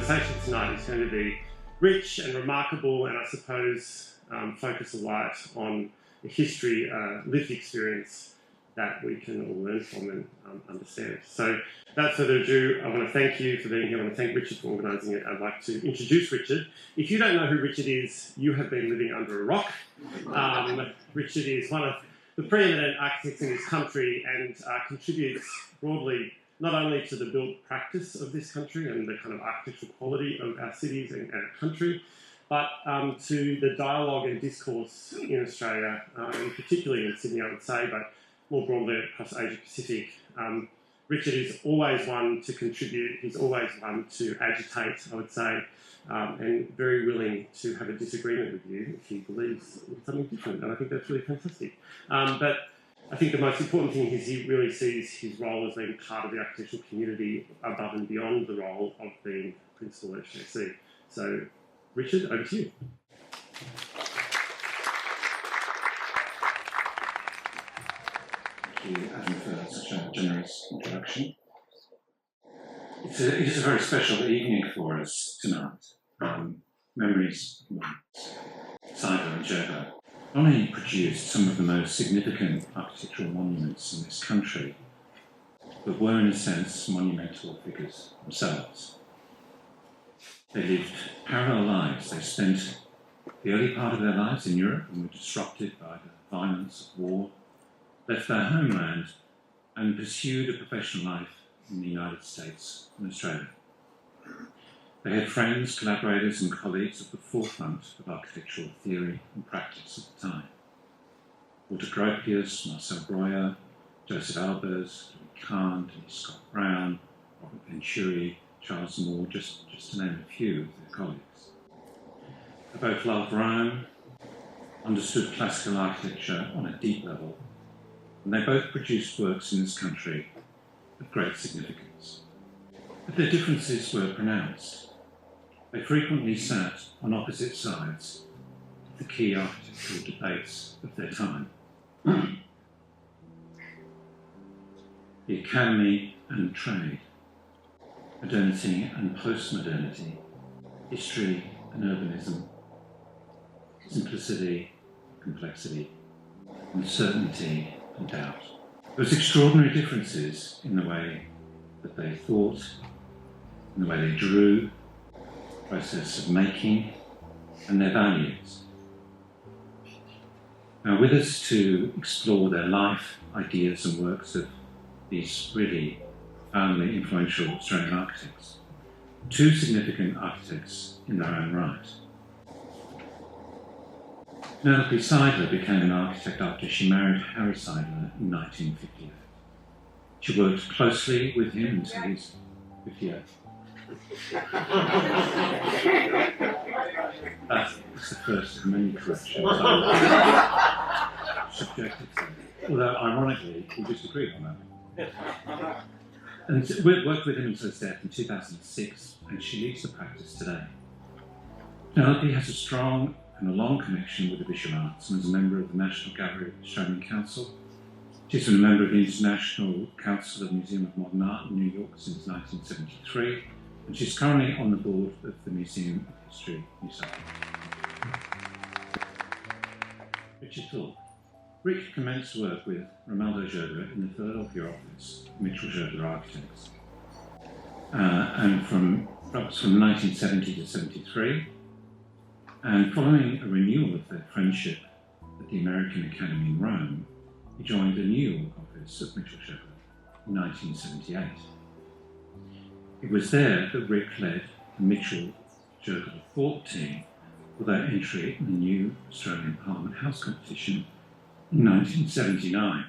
conversation tonight is going to be rich and remarkable, and I suppose focus a light on the history, lived experience that we can all learn from and understand. So, without further ado, I want to thank you for being here. I want to thank Richard for organising it. I'd like to introduce Richard. If you don't know who Richard is, you have been living under a rock. Richard is one of the preeminent architects in this country and contributes broadly not only to the built practice of this country and the kind of architectural quality of our cities and our country, but to the dialogue and discourse in Australia, and particularly in Sydney, I would say, but more broadly across Asia Pacific. Richard is always one to contribute, he's always one to agitate, I would say, and very willing to have a disagreement with you if he believes in something different, and I think that's really fantastic. But I think the most important thing is he really sees his role as being part of the architectural community above and beyond the role of being principal at HJC. So, Richard, over to you. Thank you, Adam, for such a generous introduction. It is a very special evening for us tonight. Memories of Seidler and Giurgola not only produced some of the most significant architectural monuments in this country, but were in a sense monumental figures themselves. They lived parallel lives. They spent the early part of their lives in Europe and were disrupted by the violence of war, left their homeland and pursued a professional life in the United States and Australia. They had friends, collaborators and colleagues at the forefront of architectural theory and practice at the time. Walter Gropius, Marcel Breuer, Joseph Albers, Louis Kahn, Dennis Scott Brown, Robert Venturi, Charles Moore, just to name a few of their colleagues. They both loved Rome, understood classical architecture on a deep level, and they both produced works in this country of great significance. But their differences were pronounced. They frequently sat on opposite sides of the key architectural debates of their time. The academy and trade, modernity and postmodernity, history and urbanism, simplicity, complexity, uncertainty and doubt. There was extraordinary differences in the way that they thought, in the way they drew, process of making, and their values. Now, with us to explore their life, ideas and works of these really profoundly influential Australian architects, two significant architects in their own right. Penelope Seidler became an architect after she married Harry Seidler in 1958. She worked closely with him until he's 58. That's the first of many corrections I subjected to. Although, ironically, we disagreed on that. And we worked with him until his death in 2006, and she leads the practice today. Penelope has a strong and a long connection with the visual arts and is a member of the National Gallery of the Australian Council. She's been a member of the International Council of Museum of Modern Art in New York since 1973, and she's currently on the board of the Museum of History, New South Wales. Richard Thorp. Rick commenced work with Romaldo Giurgola in the Philadelphia office of Mitchell Giurgola Architects, and from 1970 to 73. And following a renewal of their friendship at the American Academy in Rome, he joined the New York office of Mitchell Giurgola in 1978. It was there that Rick led the Mitchell Giurgola Thorp team for their entry in the new Australian Parliament House competition in 1979,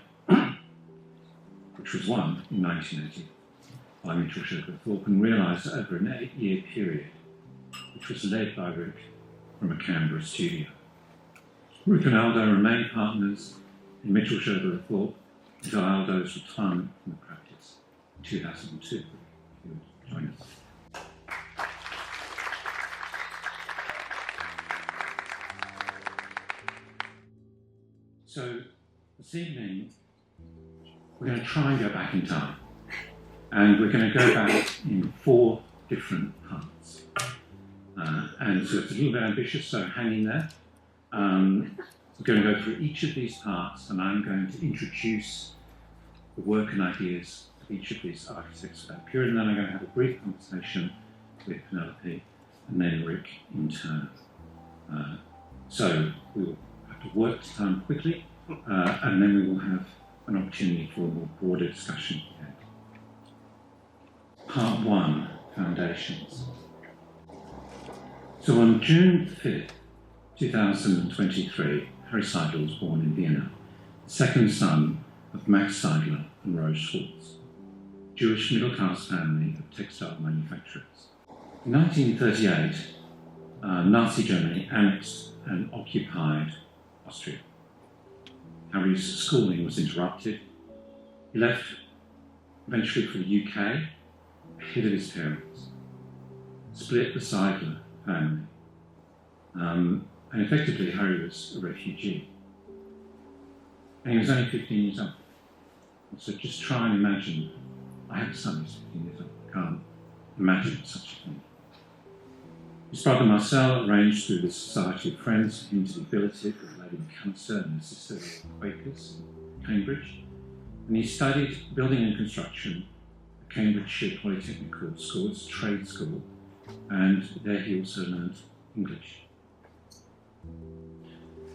which was won in 1980 by Mitchell Giurgola Thorp and realised over an 8-year period, which was led by Rick from a Canberra studio. Rick and Aldo remained partners in Mitchell Giurgola Thorp until Aldo's retirement from the practice in 2002. He would join us. So this evening, we're going to try and go back in time. And we're going to go back in 4 different parts. and so it's a little bit ambitious, so hang in there. I'm going to go through each of these parts, and I'm going to introduce the work and ideas of each of these architects for that period, and then I'm going to have a brief conversation with Penelope and then Rick in turn. So we will have to work this time quickly, and then we will have an opportunity for a more broader discussion at the end. Part 1, Foundations. So on June 5th, 2023, Harry Seidler was born in Vienna, the second son of Max Seidler and Rose Schultz, Jewish middle-class family of textile manufacturers. In 1938, Nazi Germany annexed and occupied Austria. Harry's schooling was interrupted. He left eventually for the UK, ahead of his parents, split the Seidler family, and effectively Harry was a refugee. And he was only 15 years old. And so just try and imagine, I have a son who's 15 years old, I can't imagine such a thing. His brother Marcel arranged through the Society of Friends for him to be billeted with Lady Cancer and his sister Quakers in Cambridge. And he studied building and construction at Cambridgeshire Polytechnical School, it's a trade school, and there he also learned English.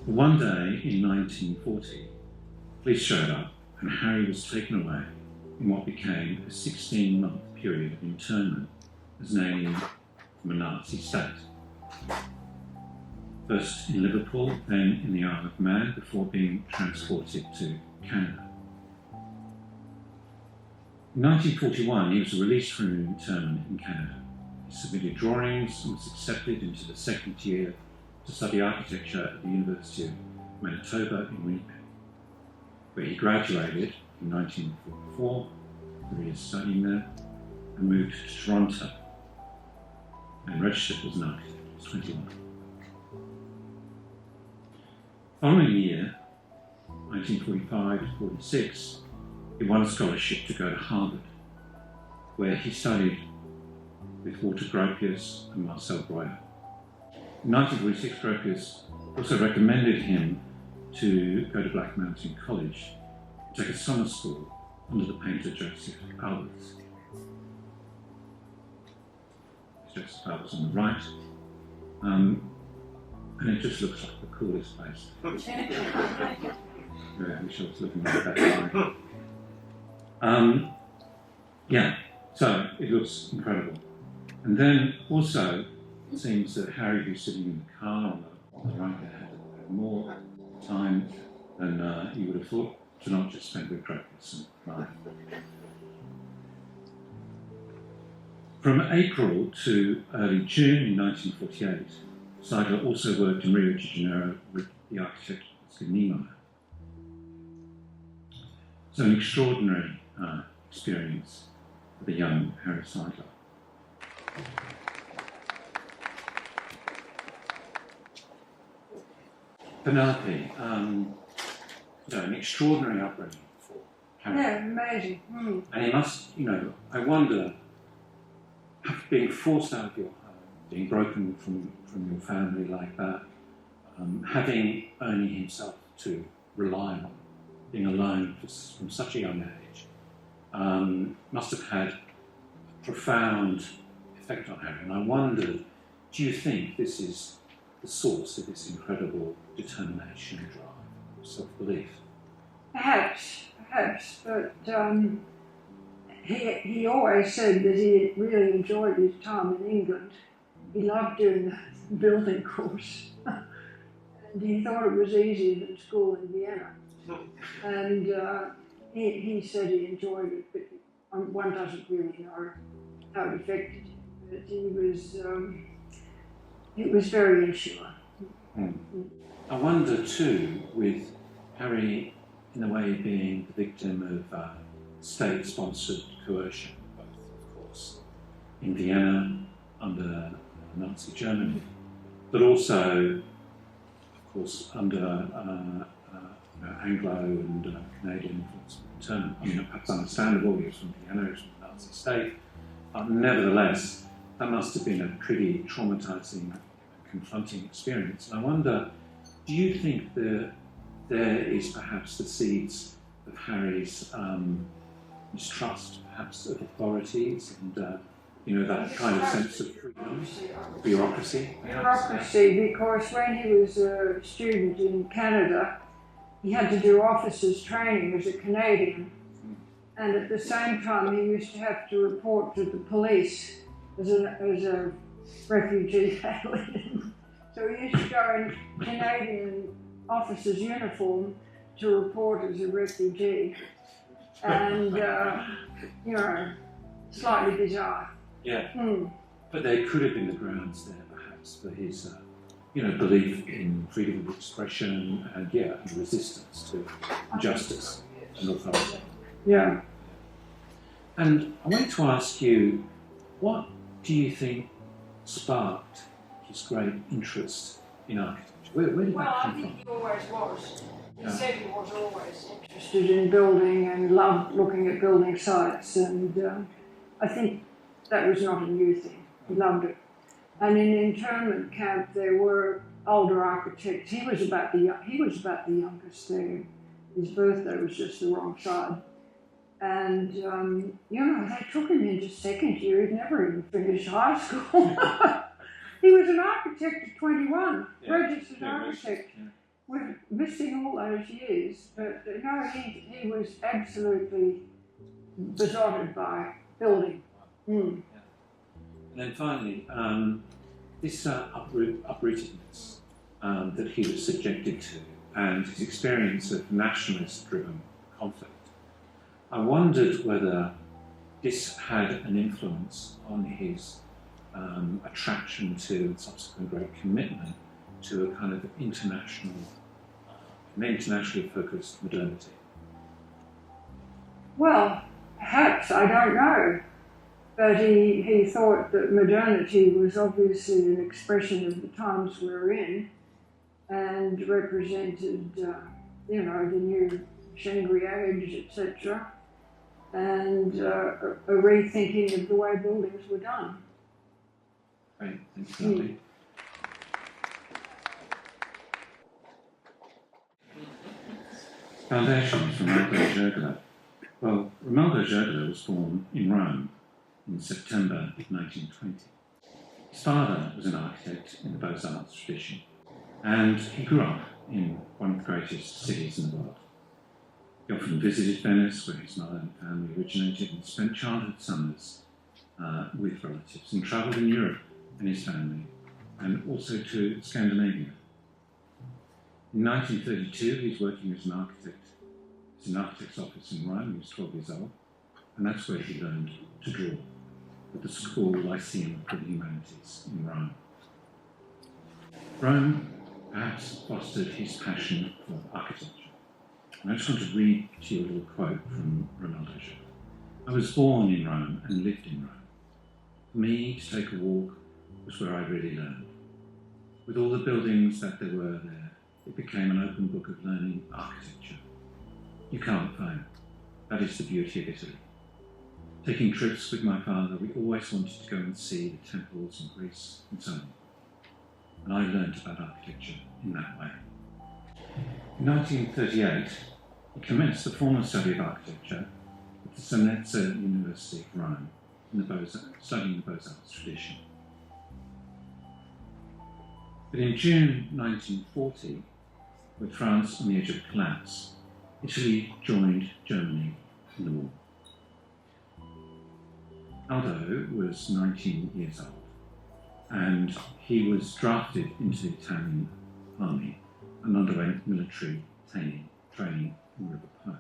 One day in 1940, police showed up and Harry was taken away in what became a 16-month period of internment as an alien from a Nazi state. First in Liverpool, then in the Isle of Man, before being transported to Canada. In 1941, he was released from an internment in Canada. He submitted drawings and was accepted into the second year to study architecture at the University of Manitoba in Winnipeg, where he graduated in 1944, 3 years studying there, and moved to Toronto and registered as an architect. He was 21. Following year, 1945 to 46, he won a scholarship to go to Harvard, where he studied with Walter Gropius and Marcel Breuer. In 1946, Gropius also recommended him to go to Black Mountain College, take a summer school under the painter Joseph Albers. Joseph Albers on the right, and it just looks like the coolest place. Yeah, I wish I was looking at that time. Yeah, so it looks incredible. And then also, it seems that Harry, who's sitting in the car on the right there, had more time than you would have thought to not just spend with Gropius and Ryan. From April to early June in 1948, Seidler also worked in Rio de Janeiro with the architect Oscar Niemeyer. So an extraordinary experience for the young Harry Seidler. Penelope, an extraordinary upbringing for Harry. Yeah, amazing. Mm. And he must, I wonder, being forced out of your home, being broken from your family like that, having only himself to rely on, being alone from such a young age, must have had a profound effect on Harry. And I wondered, do you think this is the source of this incredible determination, drive, self-belief? Perhaps, but he always said that he really enjoyed his time in England. He loved doing the building course, and he thought it was easier than school in Vienna. And he said he enjoyed it, but one doesn't really know how it affected him. But he was very insure. I wonder too, with Harry in a way being the victim of state-sponsored coercion, both of course in Vienna under Nazi Germany, but also of course under Anglo and Canadian influence in turn. I mean, perhaps understandable, he was from Vienna, he was from the Nazi state, but nevertheless that must have been a pretty traumatising confronting experience. And I wonder, do you think that there is perhaps the seeds of Harry's mistrust, perhaps, of authorities and that kind of sense of freedom, bureaucracy? Bureaucracy, because when he was a student in Canada, he had to do officers' training as a Canadian, and at the same time he used to have to report to the police as a refugee alien. So he used to go in Canadian officer's uniform to report as a refugee, and slightly bizarre. Yeah, but there could have been the grounds there, perhaps, for his, belief in freedom of expression and, resistance to injustice and authority. Yeah. And I wanted to ask you, what do you think sparked his great interest in architecture? Where did that come from? I think he always was. He said he was always interested in building and loved looking at building sites, and I think that was not a new thing. He loved it. And in internment camp, there were older architects. He was about the youngest there. His birthday was just the wrong side. And, they took him into second year. He'd never even finished high school. He was an architect at 21, registered architect. We're missing all those years. But, he was absolutely besotted by building. And then finally, this uprootedness that he was subjected to and his experience of nationalist-driven conflict. I wondered whether this had an influence on his attraction to and subsequent great commitment to a kind of internationally focused modernity. Well, perhaps, I don't know. But he thought that modernity was obviously an expression of the times we're in and represented, the new Shangri age, etc., and a rethinking of the way buildings were done. Great, thanks, Penelope. Foundations, Romaldo Giurgola. Well, Romaldo Giurgola was born in Rome in September 1920. His father was an architect in the Beaux-Arts tradition, and he grew up in one of the greatest cities in the world. He often visited Venice, where his mother and family originated, and spent childhood summers with relatives, and travelled in Europe and his family, and also to Scandinavia. In 1932, he was working as an architect in an architect's office in Rome. He was 12 years old, and that's where he learned to draw, at the school Lyceum for the Humanities in Rome. Rome perhaps fostered his passion for architecture. And I just want to read to you a little quote from Romaldo Giurgola. I was born in Rome and lived in Rome. For me, to take a walk was where I really learned. With all the buildings that there were there, it became an open book of learning architecture. You can't fail. That is the beauty of Italy. Taking trips with my father, we always wanted to go and see the temples in Greece and so on. And I learned about architecture in that way. In 1938, he commenced the formal study of architecture at the Venezia University of Rome, studying the Beaux-Arts tradition. But in June 1940, with France on the edge of collapse, Italy joined Germany in the war. Aldo was 19 years old, and he was drafted into the Italian army and underwent military training in Liverpool.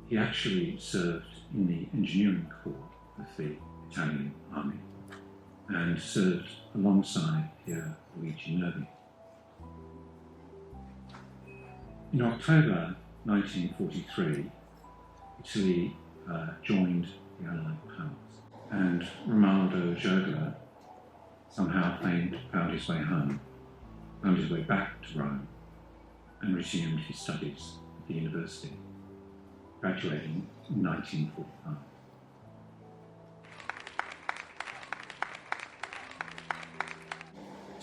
He actually served in the engineering corps of the Italian army and served alongside Pier Luigi Nervi. In October 1943, Italy joined the Allied powers, and Romaldo Giurgola somehow found his way home, found his way back to Rome, and resumed his studies at the university, graduating in 1945.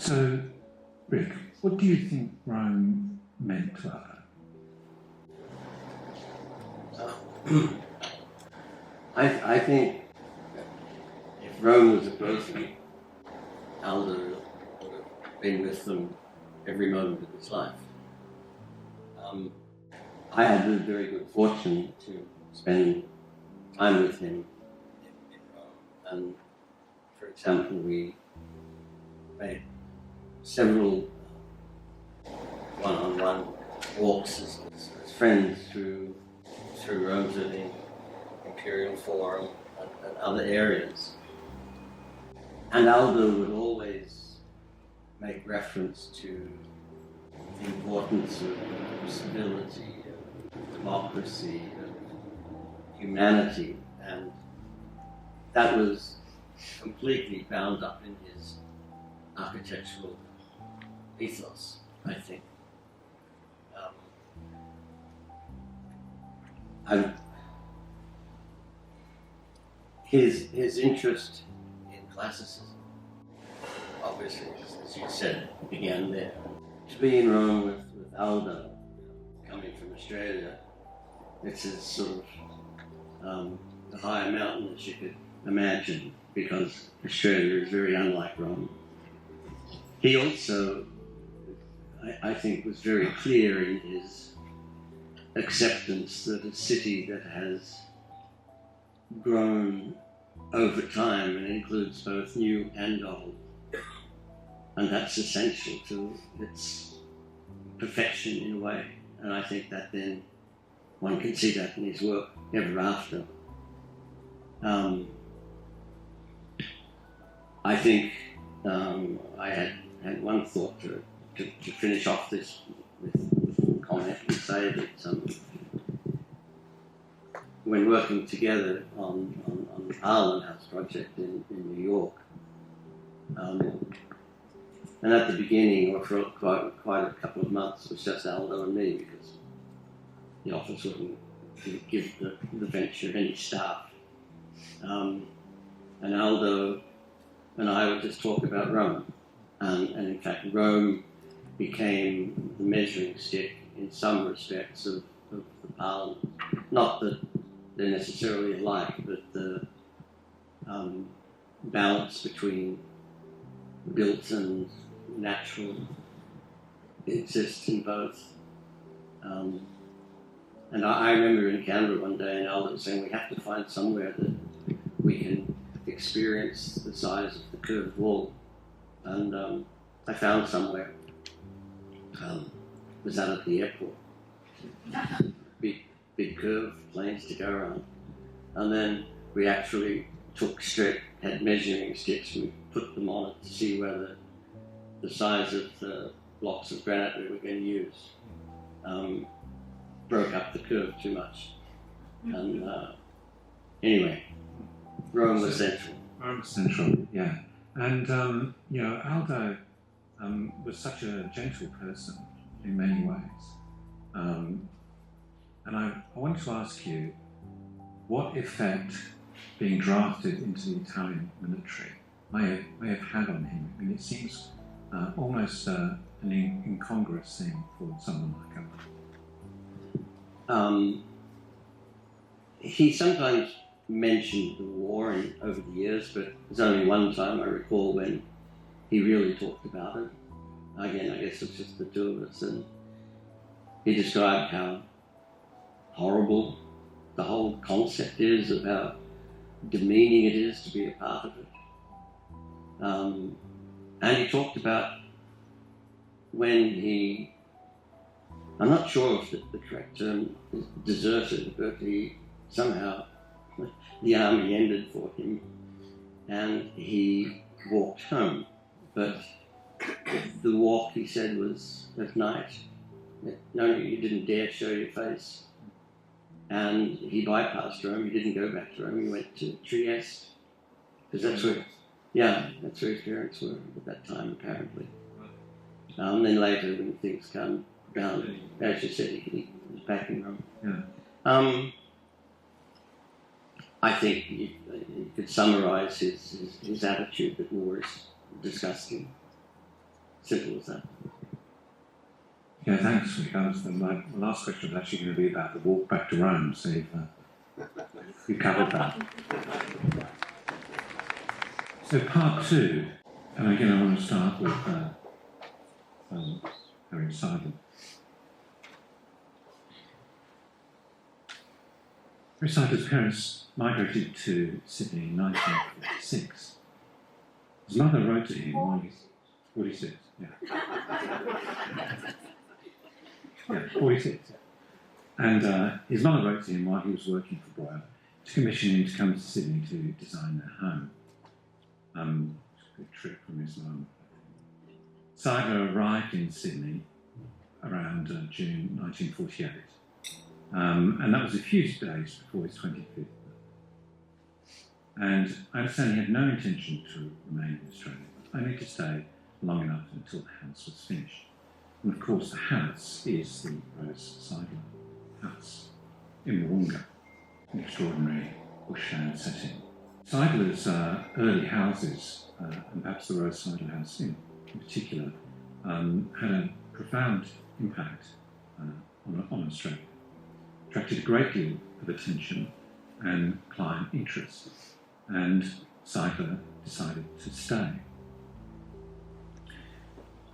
So, Rick, what do you think Rome meant to Aldo? I think if Rome was a person, Aldo would have been with them every moment of his life. I had the very good fortune to spend time with him in Rome. And, for example, we made several one-on-one walks as friends through Rome to the Imperial Forum and other areas. And Aldo would always make reference to the importance of civility, of democracy, of humanity, and that was completely bound up in his architectural ethos, I think. His interest in classicism, obviously, as you said, began there. To be in Rome with Aldo, coming from Australia, it's as sort of the higher mountain that you could imagine, because Australia is very unlike Rome. He also, I think, was very clear in his acceptance that a city that has grown over time and includes both new and old, and that's essential to its perfection in a way. And I think that then one can see that in his work ever after. I think I had one thought to finish off this with a comment and say that when working together on the Parliament House project in New York, and at the beginning, or for quite a couple of months, it was just Aldo and me, because the office wouldn't give the venture any staff. And Aldo and I would just talk about Rome. And in fact, Rome became the measuring stick in some respects of the Parliament. Not that they're necessarily alike, but the balance between built and natural exists in both. And I remember in Canberra one day, and Aldo saying we have to find somewhere that we can experience the size of the curved wall. And I found somewhere. It was out at the airport. Big curved planes to go around. And then we actually had measuring sticks, and we put them on it to see whether the size of the blocks of granite we were going to use broke up the curve too much. And anyway, Rome was central. Rome was central, yeah. And, Aldo was such a gentle person in many ways. And I wanted to ask you, what effect being drafted into the Italian military may have had on him? I mean, it seems almost an incongruous thing for someone like Aldo. He sometimes mentioned the war over the years, but there's only one time I recall when he really talked about it. Again, I guess it's just the two of us, and he described how horrible the whole concept is, of how demeaning it is to be a part of it. And he talked about when he, I'm not sure if the correct term is deserted, but he somehow, the army ended for him and he walked home. But the walk, he said, was at night. No, you didn't dare show your face. And he bypassed Rome. He didn't go back to Rome. He went to Trieste, because that's where his parents were at that time, apparently. Then later, when things come down, as you said, he was back in Rome. Yeah. I think you could summarise his attitude that war is disgusting. Simple as that. Yeah, thanks, Rick. My last question was actually going to be about the walk back to Rome, so you've covered that. So part two, and again I want to start with Harry Seidler. Harry Seidler's parents migrated to Sydney in 1946. His mother wrote to him while he was 46, yeah. Yeah, 46. And his mother wrote to him while he was working for Boyle to commission him to come to Sydney to design their home. A good trick from his mum. Seidler arrived in Sydney around June 1948, and that was a few days before his 25th. And I understand he had no intention to remain in Australia, only to stay long enough until the house was finished. And of course, the house is the Rose Seidler house in Wahonga, an extraordinary bushland setting. Seidler's early houses, and perhaps the Rose Seidler house in particular, had a profound impact on Australia. Attracted a great deal of attention and client interest, and Seidler decided to stay.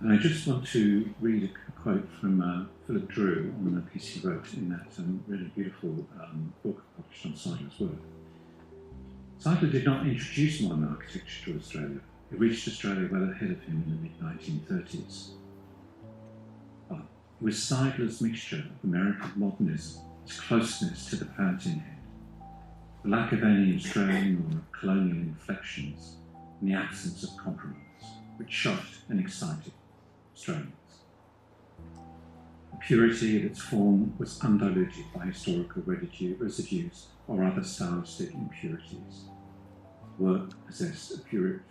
And I just want to read a quote from Philip Drew on a piece he wrote in that really beautiful book published on Seidler's work. Seidler did not introduce modern architecture to Australia. It reached Australia well ahead of him in the mid-1930s. But it was Seidler's mixture of American modernism, its closeness to the fountainhead, the lack of any Australian or colonial inflections, and the absence of compromise, which shocked and excited Australians. The purity of its form was undiluted by historical residues or other stylistic impurities. Work possessed a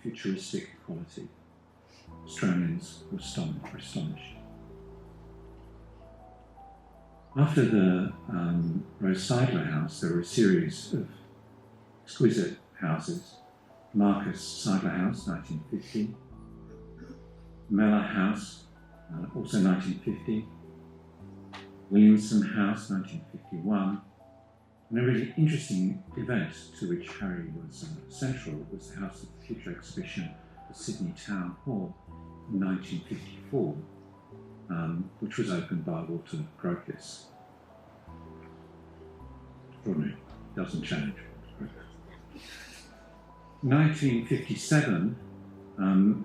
futuristic quality. Australians were astonished. After the Rose Seidler house, there were a series of exquisite houses. Marcus Seidler House, 1950. Mellor House, also 1950. Williamson House, 1951. And a really interesting event to which Harry was central was the House of the Future exhibition at Sydney Town Hall in 1954, which was opened by Walter Gropius. Extraordinary, doesn't change. 1957,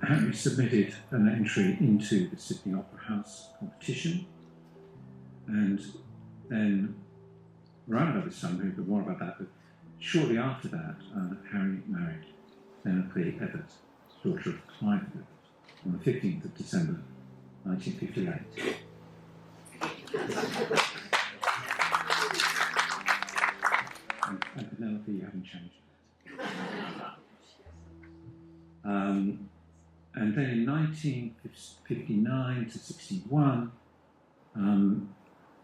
Harry submitted an entry into the Sydney Opera House competition, and then around about this time, we'll hear more about that, but shortly after that, Harry married Penelope Everett, daughter of Clive Everett, on the 15th of December, 1958. And Penelope, you haven't changed that. And then in 1959 to 61,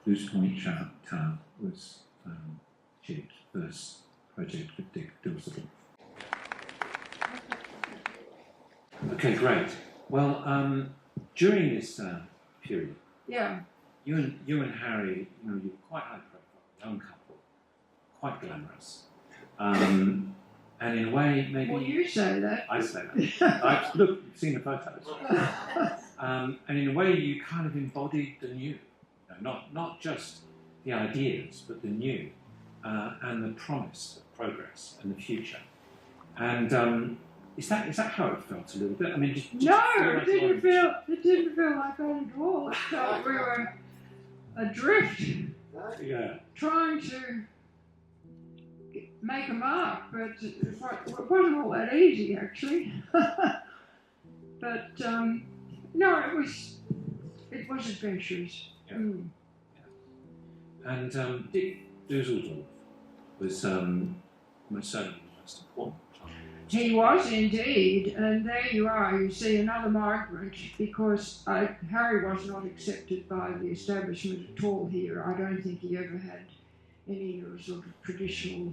Blues Point Tower was achieved, first project with Dick Dillsable. Okay, great. Well, during this period, Yeah. you and Harry, you're quite high profile, young couple, quite glamorous, and in a way, maybe Well, you say that. I say that. Look, you've seen the photos, and in a way, you kind of embodied the new, not just the ideas, but the new, and the promise of progress and the future. And is that how it felt a little bit? I mean, did No, you feel like it didn't feel like that at all. It felt we were adrift, yeah. trying to make a mark, but it wasn't all that easy, actually. But no, it was adventurous. Yeah. Mm. And Dick Dusseldorf was most certainly the most important. He was indeed, and there you are, you see another migrant, because Harry was not accepted by the establishment at all here. I don't think he ever had any sort of traditional,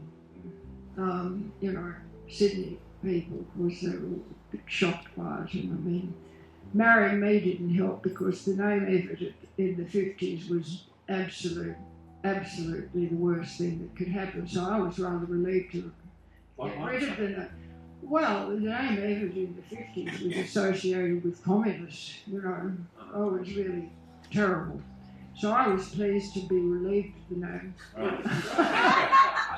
Sydney people, because they were a bit shocked by it. And I mean, Marrying me didn't help because the name Everett in the 50s was absolutely the worst thing that could happen. So I was rather relieved to get rid of the name. Well, the name Everett in the 50s was associated with communists, you know. Oh, it was really terrible. So I was pleased to be relieved of the name. Right.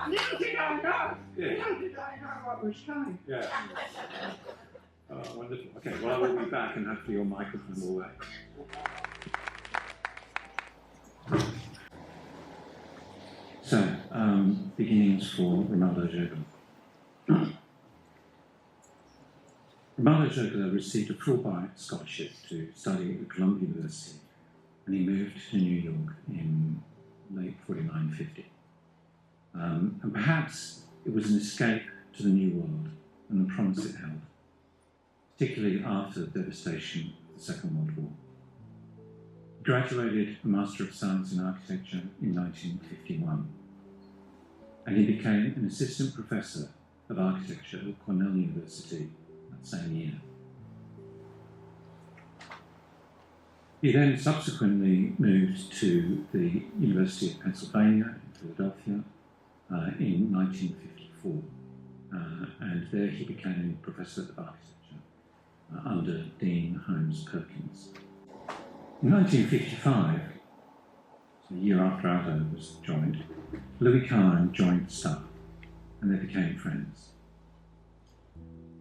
Little did I know. Yeah. Little did I know what was coming. Yeah. Oh, wonderful. Okay, well, I will be back and hopefully your microphone will work. So, beginnings for Romaldo Giurgola. Romaldo Giurgola received a Fulbright scholarship to study at Columbia University, and he moved to New York in late 49-50. And perhaps it was an escape to the New World and the promise it held, particularly after the devastation of the Second World War. He graduated a Master of Science in Architecture in 1951, and he became an assistant professor of architecture at Cornell University that same year. He then subsequently moved to the University of Pennsylvania in Philadelphia in 1954, and there he became professor of architecture under Dean Holmes Perkins. In 1955, so a year after Aldo was joined, Louis Kahn joined the staff, and they became friends.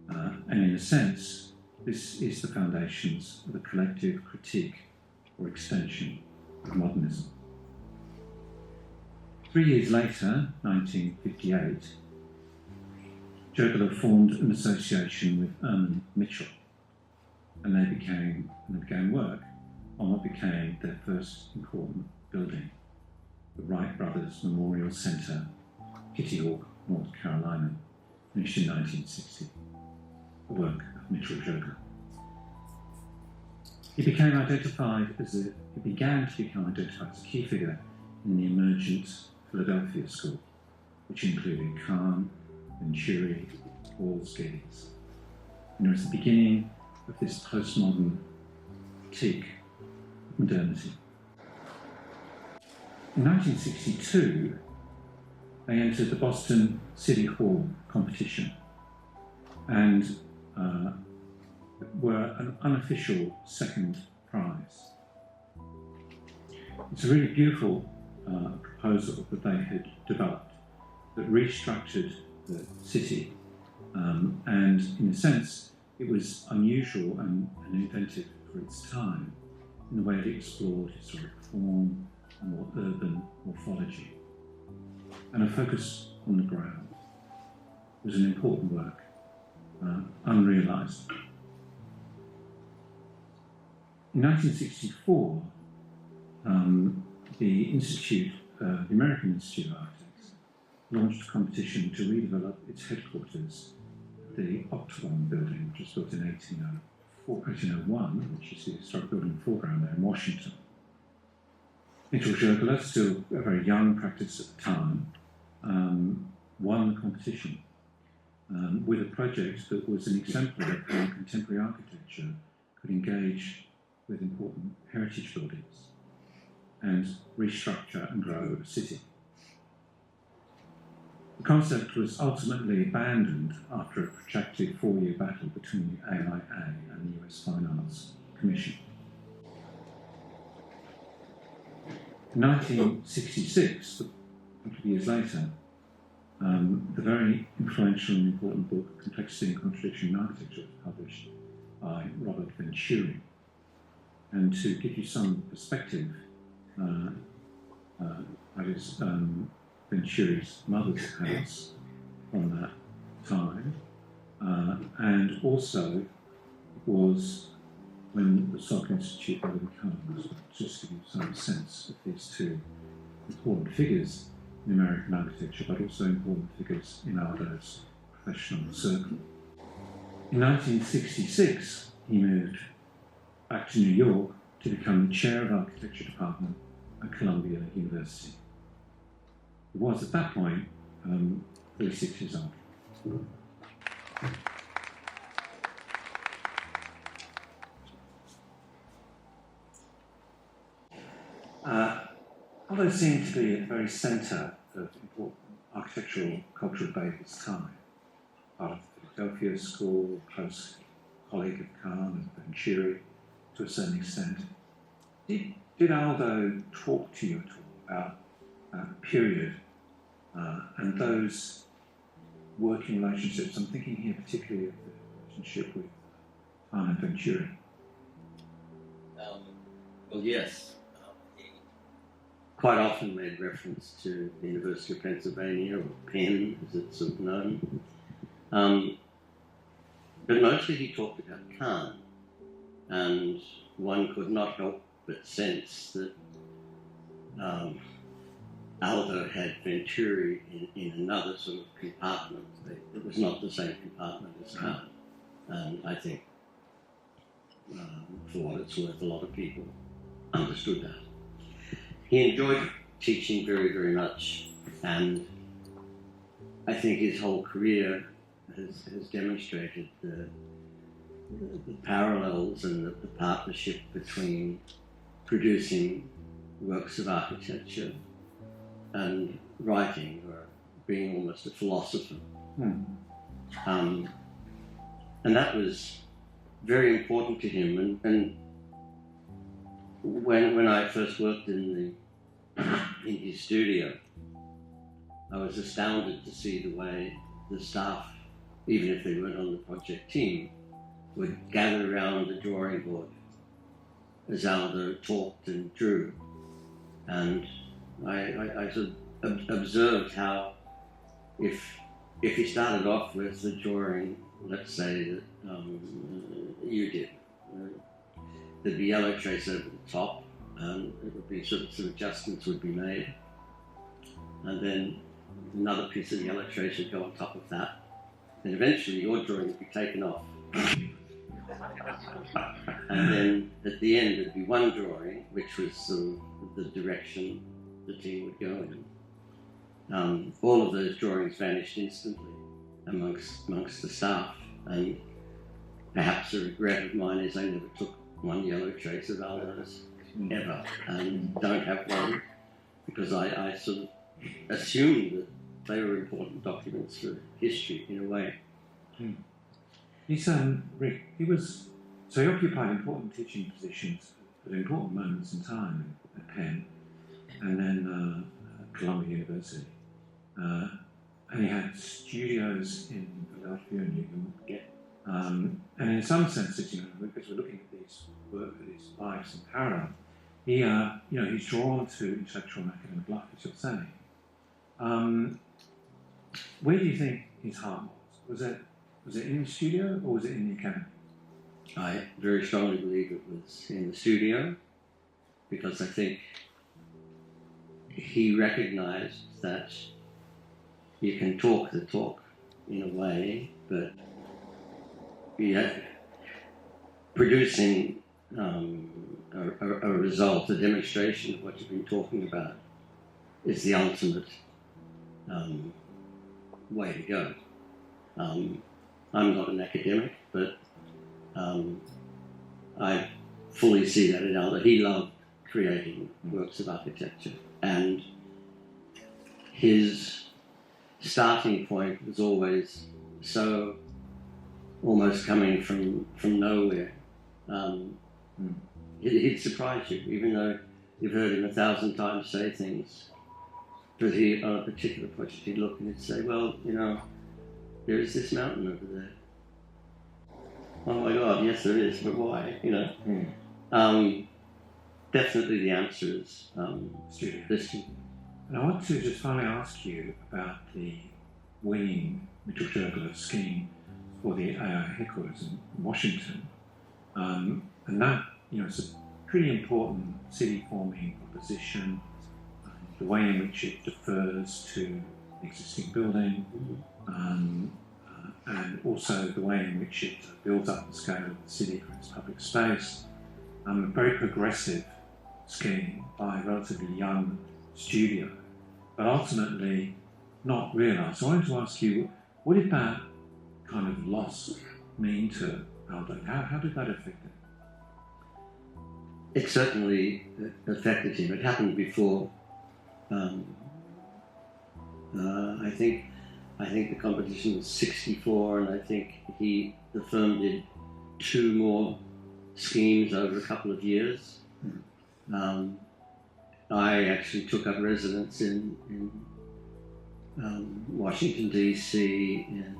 And in a sense, this is the foundations of a collective critique or extension of modernism. 3 years later, 1958, Giurgola formed an association with Erman Mitchell, and they began work on what became their first important building, the Wright Brothers Memorial Center, Kitty Hawk, North Carolina, finished in 1960, the work of Mitchell Giurgola. He began to become identified as a key figure in the emergent Philadelphia school, which included Kahn, Venturi, Walls, Gates. And it was the beginning of this postmodern critique of modernity. In 1962, they entered the Boston City Hall competition and were an unofficial second prize. It's a really beautiful proposal that they had developed that restructured the city, and in a sense it was unusual and inventive for its time in the way it explored historic form and more urban morphology. And a focus on the ground was an important work, unrealised. In 1964, the American Institute of Architects launched a competition to redevelop its headquarters, the Octagon building, which was built in 1801, which is the historic building in the foreground there in Washington. Mitchell Giurgola, still a very young practice at the time, won the competition with a project that was an exemplar of how contemporary architecture could engage with important heritage buildings and restructure and grow a city. The concept was ultimately abandoned after a protracted 4-year battle between the AIA and the US Fine Arts Commission. In 1966, a couple of years later, the very influential and important book Complexity and Contradiction in Architecture was published by Robert Venturi. And to give you some perspective, that is Venturi's mother's house from that time, and also was when the Salk Institute were becoming, just to give you some sense of these two important figures in American architecture, but also important figures in Aldo's professional circle. In 1966, he moved back to New York to become the chair of the architecture department at Columbia University. He was at that point 36 years old. Aldo seemed to be at the very centre of important architectural cultural debate at his time. Part of the Philadelphia School, close colleague of Kahn and Venturi to a certain extent. Did Aldo talk to you at all about that period and those working relationships? I'm thinking here particularly of the relationship with Kahn and Venturi. Well, yes. He quite often made reference to the University of Pennsylvania, or Penn, as it's sort of known. But mostly he talked about Kahn, and one could not help but sense that Aldo had Venturi in another sort of compartment. It was not the same compartment as Kahn. And I think, for what it's worth, a lot of people understood that. He enjoyed teaching very, very much, and I think his whole career has demonstrated the parallels and the partnership between producing works of architecture and writing, or being almost a philosopher. And that was very important to him. And when I first worked in his studio, I was astounded to see the way the staff, even if they weren't on the project team, would gather around the drawing board as Aldo talked and drew. And I sort of observed how if he started off with the drawing, let's say that you did, there'd be yellow trace over the top, and it would be some adjustments would be made, and then another piece of yellow trace would go on top of that, and eventually your drawing would be taken off. And then at the end there'd be one drawing, which was the direction the team would go in. All of those drawings vanished instantly amongst the staff, and perhaps a regret of mine is I never took one yellow trace of Aldo's ever, and don't have one, because I sort of assumed that they were important documents for history in a way. He's Rick. He occupied important teaching positions at important moments in time at Penn, and then Columbia University. And he had studios in Philadelphia and New York. And in some senses, because we're looking at these lives in parallel, he's drawn to intellectual and academic life, as you're saying. Where do you think his heart was? Was it in the studio or was it in the academy? I very strongly believe it was in the studio, because I think he recognized that you can talk the talk in a way, but producing a result, a demonstration of what you've been talking about, is the ultimate way to go. I'm not an academic, but I fully see that in Aldo. He loved creating works of architecture, and his starting point was always so almost coming from nowhere. He'd surprise you, even though you've heard him 1,000 times say things. But on a particular project, he'd look and he'd say, well, there is this mountain over there. Oh my God, yes there is, but why? Definitely the answer is this. And I want to just finally ask you about the winning Mitchell Giurgola scheme for the AI headquarters in Washington. And that, it's a pretty important city-forming proposition, the way in which it defers to the existing building, and also the way in which it builds up the scale of the city for its public space. A very progressive scheme by a relatively young studio, but ultimately not realised. So I wanted to ask you, what did that kind of loss mean to Aldo? How did that affect him? It certainly affected him. It happened before I think the competition was 64, and I think the firm did 2 more schemes over a couple of years. I actually took up residence in Washington DC in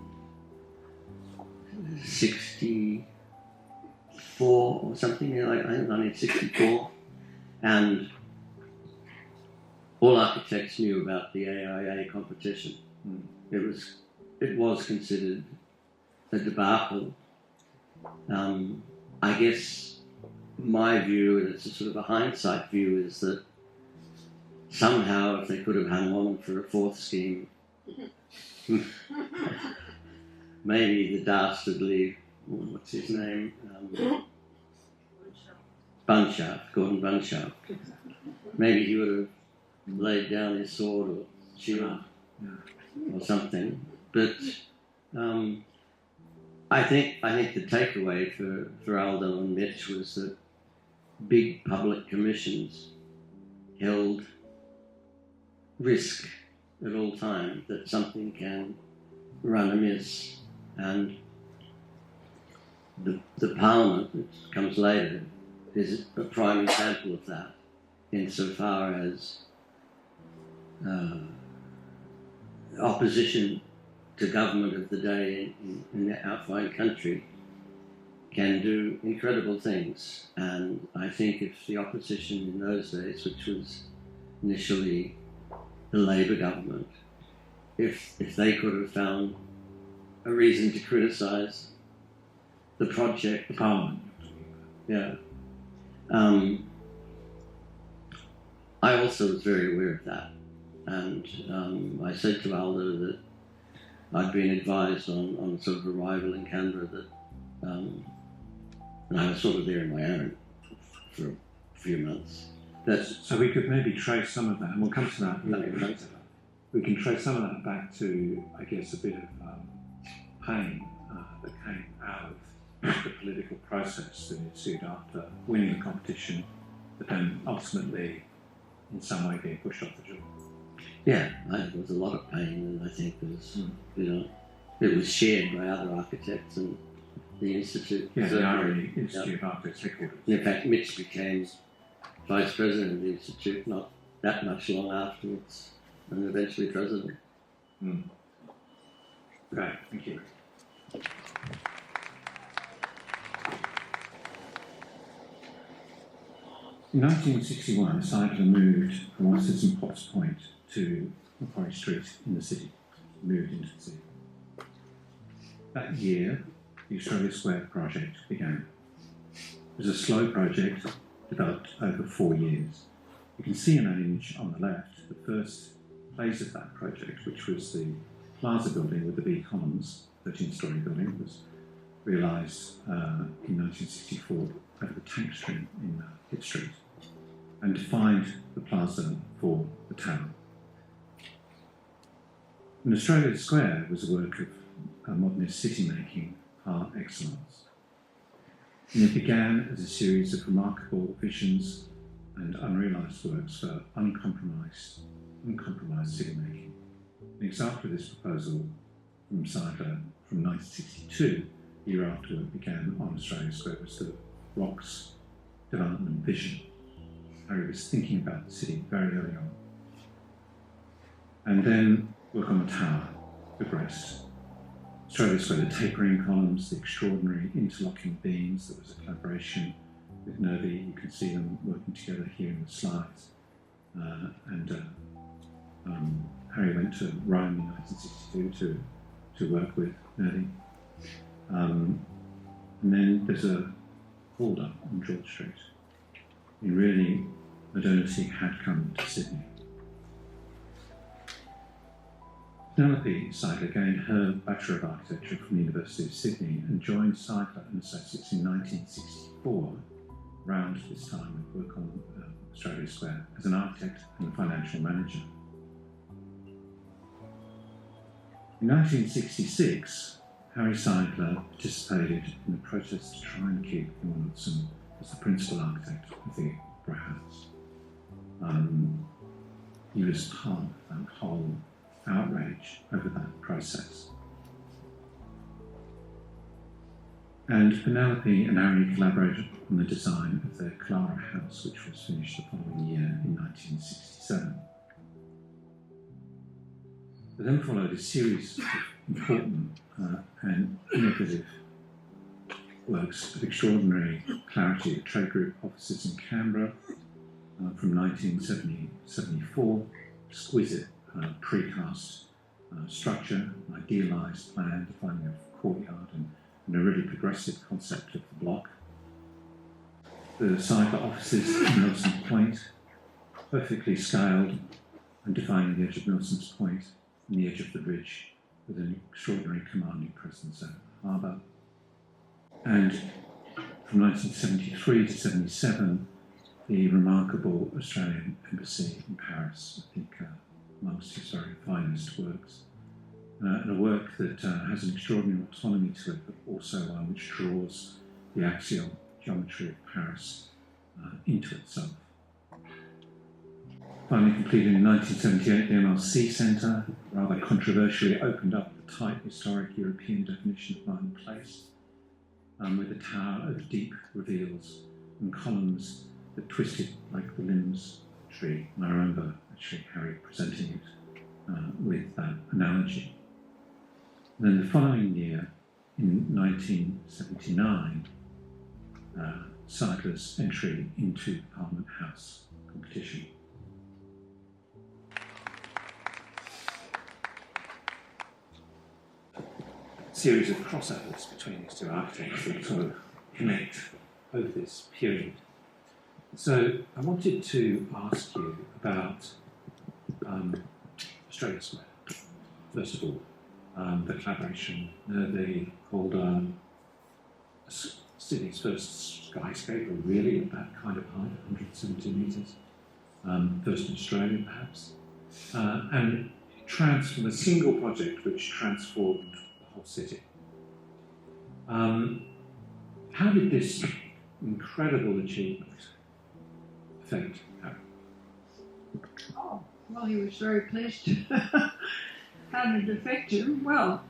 64 or something, I think 1964, and all architects knew about the AIA competition. It was considered a debacle. I guess my view, and it's a sort of a hindsight view, is that somehow if they could have hung on for a 4th scheme, maybe the dastardly, what's his name? Gordon Bunshaft. Maybe he would have laid down his sword or shield or something. But I think the takeaway for Aldo and Mitch was that big public commissions held risk at all times that something can run amiss, and the Parliament that comes later is a prime example of that, insofar as opposition to government of the day in the outlying country can do incredible things. And I think if the opposition in those days, which was initially the Labour government, if they could have found a reason to criticise the project, The Parliament. yeah. I also was very aware of that, and I said to Aldo that I'd been advised on sort of arrival in Canberra that, and I was sort of there on my own for a few months. So we could maybe trace some of that, and we'll come to that later. We can trace some of that back to, I guess, a bit of pain that came out of the political process that ensued after winning the competition, but then ultimately, in some way, being pushed off the job. Yeah, there was a lot of pain, and I think there was, it was shared by other architects and the Institute. Yeah, the Irish Institute of Architects headquarters. In fact, Mitch became vice president of the Institute not that much long afterwards, and eventually president. Great, thank you. In 1961, Seidler moved from Oxford St Potts Point to Macquarie Street in the city, moved into the city. That year, the Australia Square project began. It was a slow project, developed over 4 years. You can see in that image on the left the first phase of that project, which was the Plaza building with the B columns, 13-storey building, was realised in 1964 over the tank stream in Pitt Street, and defined the plaza for the town. And Australia Square was a work of modernist city-making par excellence. And it began as a series of remarkable visions and unrealised works for uncompromised city-making. An example of this proposal from Seidler from 1962, the year after it began on Australia Square, was the Rocks development vision. Harry was thinking about the city very early on. And then work on the tower progressed. Australia Square, the tapering columns, the extraordinary interlocking beams. There was a collaboration with Nervi. You can see them working together here in the slides. Harry went to Rome in 1962 to work with Nervi. And then there's a hold up on George Street. And really, modernity had come to Sydney. Penelope Seidler gained her Bachelor of Architecture from the University of Sydney and joined Seidler and Associates in 1964, around this time with work on Australia Square, as an architect and a financial manager. In 1966, Harry Seidler participated in a protest to try and keep Rawlinson as the principal architect of the Opera House. he was part of that whole outrage over that process. And Penelope and Harry collaborated on the design of the Clara house, which was finished the following year in 1967. There then followed a series of important and innovative works of extraordinary clarity at trade group offices in Canberra from 1974, exquisite precast structure, an idealised plan defining a courtyard and a really progressive concept of the block. The Seidler offices in Milson's Point, perfectly scaled and defining the edge of Milson's Point and the edge of the ridge with an extraordinary commanding presence over the harbour. And from 1973 to 77, the remarkable Australian Embassy in Paris, I think amongst his very finest works. And a work that has an extraordinary autonomy to it, but also one which draws the axial geometry of Paris into itself. Finally completed in 1978, the MLC Centre rather controversially opened up the tight historic European definition of modern place, with a tower of deep reveals and columns that twisted like the limbs of a tree. And I remember actually Harry presenting it with that analogy. And then the following year, in 1979, Seidler's entry into Parliament House competition. Series of crossovers between these two architects that sort of connect over this period. So I wanted to ask you about Australia Square, first of all. The collaboration, they called Sydney's first skyscraper, really, at that kind of height, 170 metres. First in Australia, perhaps. And from a single project which transformed the whole city. How did this incredible achievement affect Harry? Oh, well, he was very pleased to have it affect him. Well,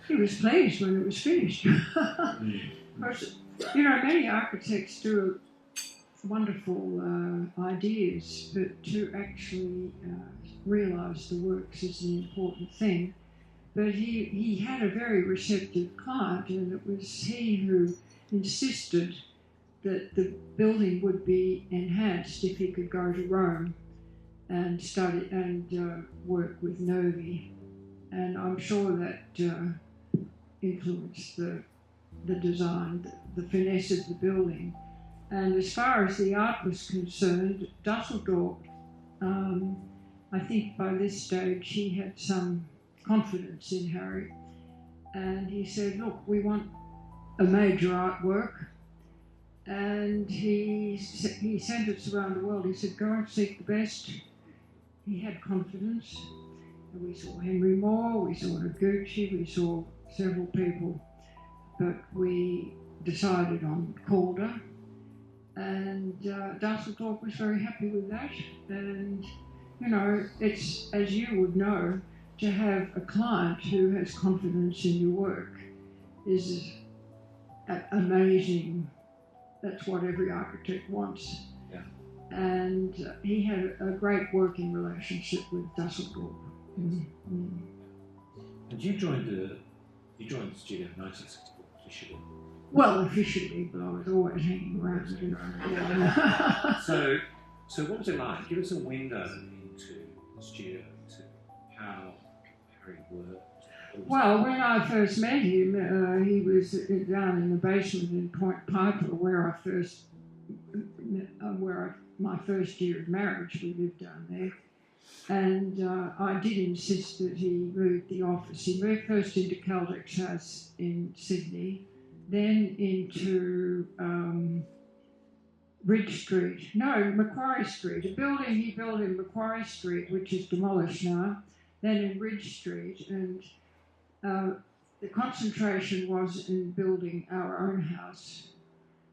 he was pleased when it was finished. Because, many architects do wonderful ideas, but to actually realise the works is an important thing. But he had a very receptive client, and it was he who insisted that the building would be enhanced if he could go to Rome and study and work with Novi. And I'm sure that influenced the design, the finesse of the building. And as far as the art was concerned, Dusseldorp, I think by this stage he had some confidence in Harry. And he said, look, we want a major artwork. And he sent us around the world. He said, go and seek the best. He had confidence. And we saw Henry Moore, we saw Noguchi, we saw several people. But we decided on Calder. And Dusseldorp was very happy with that. And, it's, as you would know, to have a client who has confidence in your work is amazing. That's what every architect wants. Yeah. And he had a great working relationship with Dusseldorp. Mm-hmm. And you joined the studio in 1964 officially. Well, officially, but I was always hanging around. Yeah. So what was it like? Give us a window into the studio, to how Harry worked. Well, when I first met him, he was down in the basement in Point Piper, where my first year of marriage, we lived down there. And I did insist that he moved the office. He moved first into Caldex House in Sydney, then into Macquarie Street, a building he built in Macquarie Street, which is demolished now, then in Ridge Street. And the concentration was in building our own house.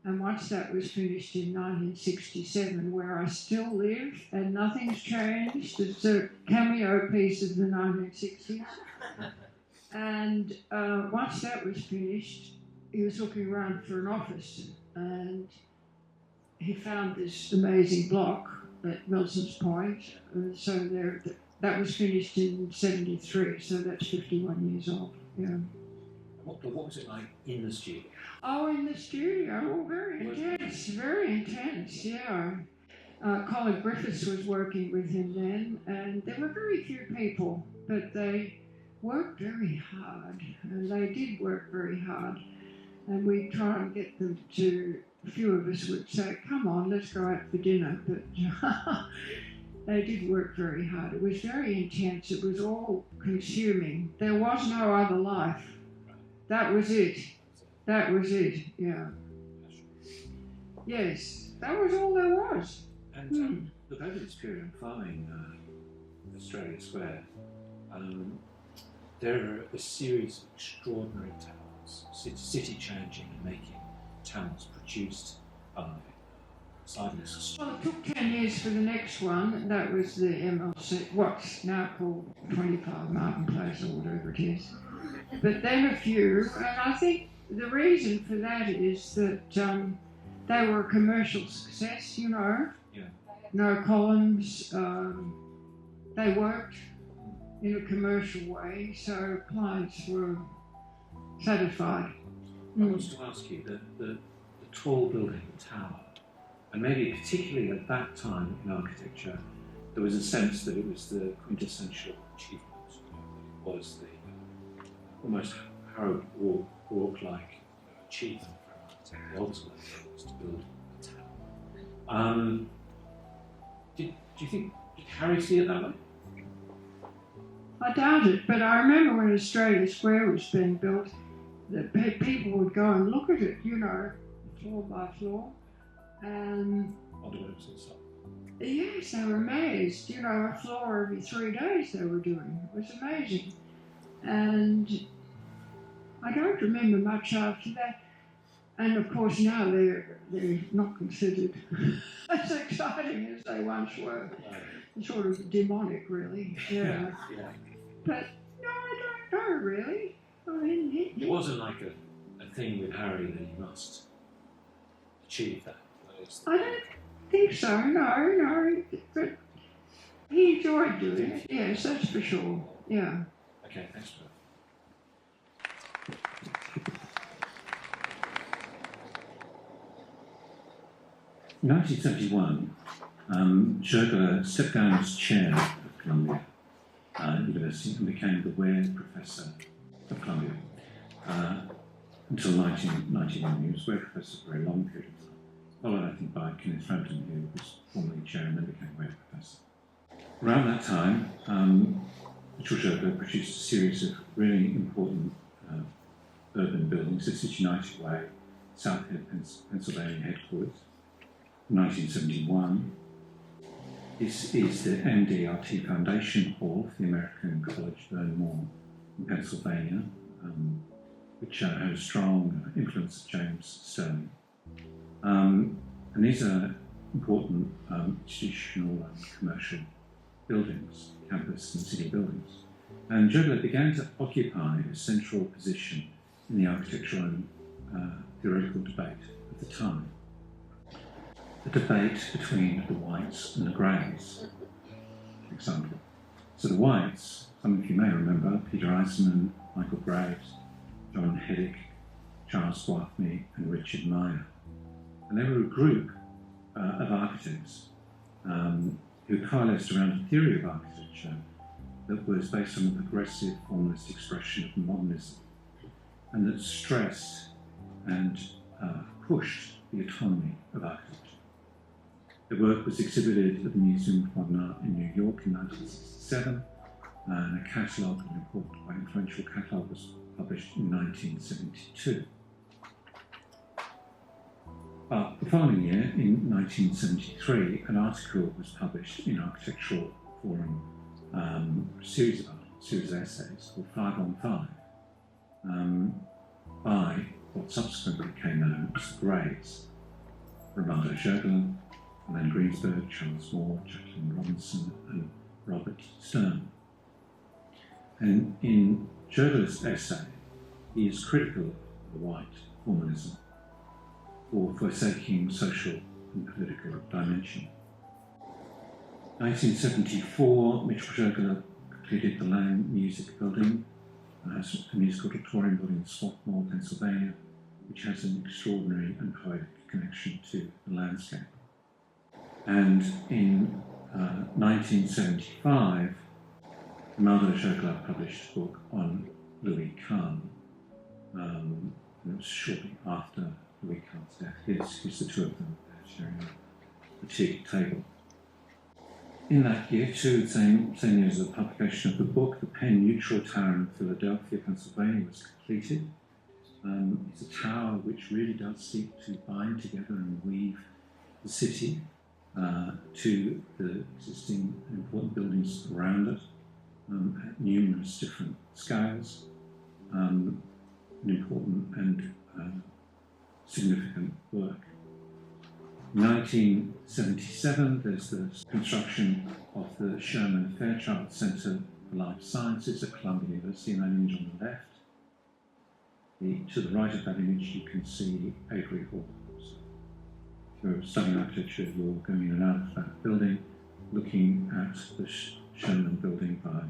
And once that was finished in 1967, where I still live and nothing's changed, it's a cameo piece of the 1960s. And once that was finished, he was looking around for an office, and he found this amazing block at Milson's Point. That was finished in 73, so that's 51 years old. Yeah. What was it like in the studio? Oh, in the studio, very intense, yeah. Colin Griffiths was working with him then, and there were very few people, but they worked very hard, and they did work very hard. And we'd try and get them to, a few of us would say, come on, let's go out for dinner, but they did work very hard. It was very intense, it was all consuming. There was no other life. That was it. That was it, yeah. Yes, that was all there was. And look, over this period, I'm following Australia Square. There are a series of extraordinary towers, city changing and making towers produced by Seidler. Well, it took 10 years for the next one. That was the MLC, what's now called 25 Martin Place or whatever it is. But then a few, and I think the reason for that is that they were a commercial success, you know. Yeah. No columns, they worked in a commercial way, so clients were satisfied. I wanted to ask you the tall building, the tower, and maybe particularly at that time in architecture, there was a sense that it was the quintessential achievement. It was the almost Harold Walk-like achievement for an architect. The ultimate thing was to build a tower. Do you think, did Harry see it that way? I doubt it, but I remember when Australia Square was being built, that people would go and look at it, you know, floor by floor. And yes, they were amazed. You know, a floor every 3 days they were doing. It was amazing. And I don't remember much after that. And of course now they're not considered as exciting as they once were. Sort of demonic, really. Yeah. Yeah. But no, I don't know really. I mean, it wasn't like a thing with Harry that he must achieve that. I don't think so. No. But he enjoyed doing it. Yes, that's for sure. Yeah. Okay, thanks for that. 1971, Giurgola stepped down as chair of Columbia University and became the Ware Professor of Columbia until 1991. He was Ware Professor for a very long period of time, followed, I think, by Kenneth Frampton, who was formerly chair and then became Ware Professor. Around that time, Giurgola produced a series of really important urban buildings: the City United Way, South Head, Pennsylvania headquarters. 1971. This is the MDRT Foundation Hall for the American College Burnmore in Pennsylvania, which had a strong influence of James Sterling. And these are important institutional and commercial buildings, campus and city buildings. And Giurgola began to occupy a central position in the architectural and theoretical debate of the time. The debate between the whites and the greys, for example. So the whites, some of you may remember, Peter Eisenman, Michael Graves, John Heddick, Charles Gwathmey and Richard Meyer. And they were a group of architects who coalesced around a theory of architecture that was based on the progressive formalist expression of modernism and that stressed and pushed the autonomy of architecture. The work was exhibited at the Museum of Modern Art in New York in 1967, and a catalogue, an important, quite influential catalogue, was published in 1972. But the following year, in 1973, an article was published in Architectural Forum, a series of essays called 5 on 5, by what subsequently became known as the Greys. Romaldo Giurgola, Alan Greensburg, Charles Moore, Jacqueline Robinson, and Robert Stern. And in Giurgola's essay, he is critical of the white formalism for forsaking social and political dimension. 1974, Mitchell Giurgola completed the Lang Music Building, a music auditorium building in Swarthmore, Pennsylvania, which has an extraordinary and poetic connection to the landscape. And in 1975, Romaldo Giurgola published a book on Louis Kahn. And it was shortly after Louis Kahn's death. Here's the two of them sharing a tea table. In that year, too, same year as the publication of the book, the Penn Neutral Tower in Philadelphia, Pennsylvania was completed. It's a tower which really does seek to bind together and weave the city to the existing important buildings around it at numerous different scales. An important and significant work. In 1977, there's the construction of the Sherman Fairchild Center for Life Sciences at Columbia University, and that image on the left. To the right of that image, you can see Avery Hall. So if you're studying architecture, you're going in and out of that building, looking at the Sherman building by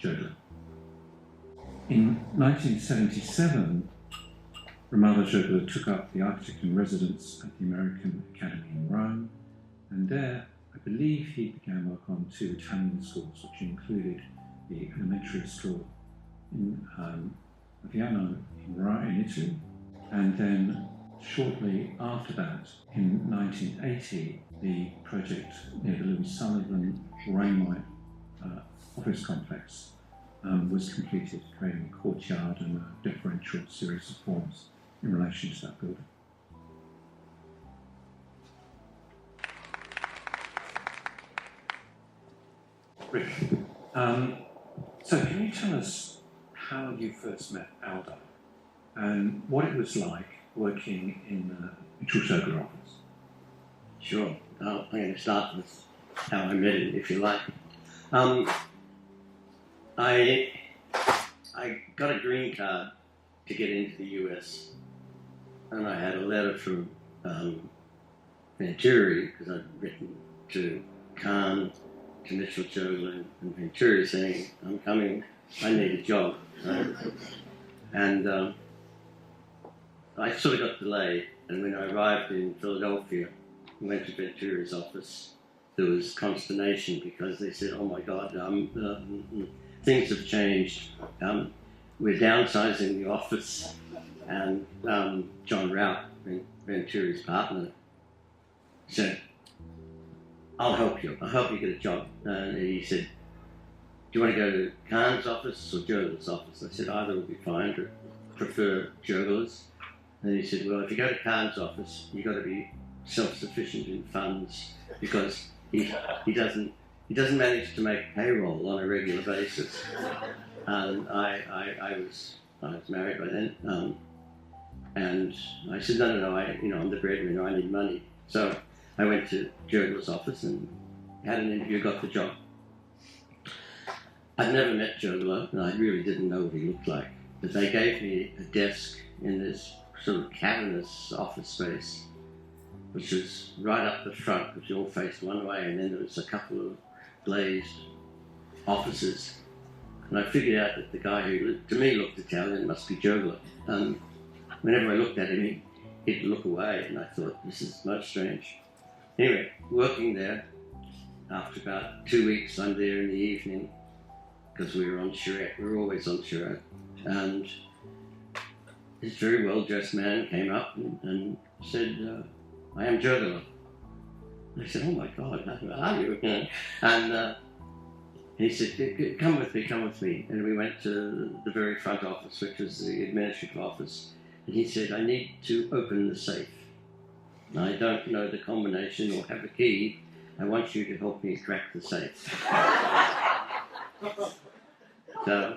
Giurgola. In 1977, Romaldo Giurgola took up the architect in residence at the American Academy in Rome, and there, I believe, he began work on 2 Italian schools, which included the elementary school in Viano in Italy, and then shortly after that, in 1980, the project near the Louis Sullivan Rainwhite office complex was completed, creating a courtyard and a differential series of forms in relation to that building. Rick, so can you tell us how you first met Aldo and what it was like working in the Mitchell Giurgola office? Sure. I'm going to start with how I met him, if you like. I got a green card to get into the US, and I had a letter from Venturi, because I'd written to Kahn, to Mitchell Giurgola, and Venturi saying, I'm coming, I need a job. And I sort of got delayed, and when I arrived in Philadelphia, and went to Venturi's office, there was consternation because they said, oh my God, things have changed. We're downsizing the office. And John Rout, Venturi's partner, said, I'll help you get a job. And he said, do you want to go to Kahn's office or Giurgola's office? I said, either will be fine, but prefer Giurgola's. And he said, well, if you go to Kahn's office, you've got to be self-sufficient in funds, because he doesn't manage to make payroll on a regular basis. And I was married by then, and I said, no, I'm the breadwinner, I need money. So I went to Giurgola's office and had an interview, got the job. I'd never met Giurgola, and I really didn't know what he looked like. But they gave me a desk in this sort of cavernous office space, which was right up the front, which all faced one way, and then there was a couple of glazed offices. And I figured out that the guy who, to me, looked Italian must be Giurgola. Whenever I looked at him, he'd look away, and I thought, this is most strange. Anyway, working there, after about 2 weeks, I'm there in the evening, because we were on charrette. We were always on charrette. And this very well-dressed man came up and said, I am Giurgola. And I said, oh my God, who are you? And he said, come with me. And we went to the very front office, which was the administrative office. And he said, I need to open the safe. I don't know the combination or have a key. I want you to help me crack the safe. So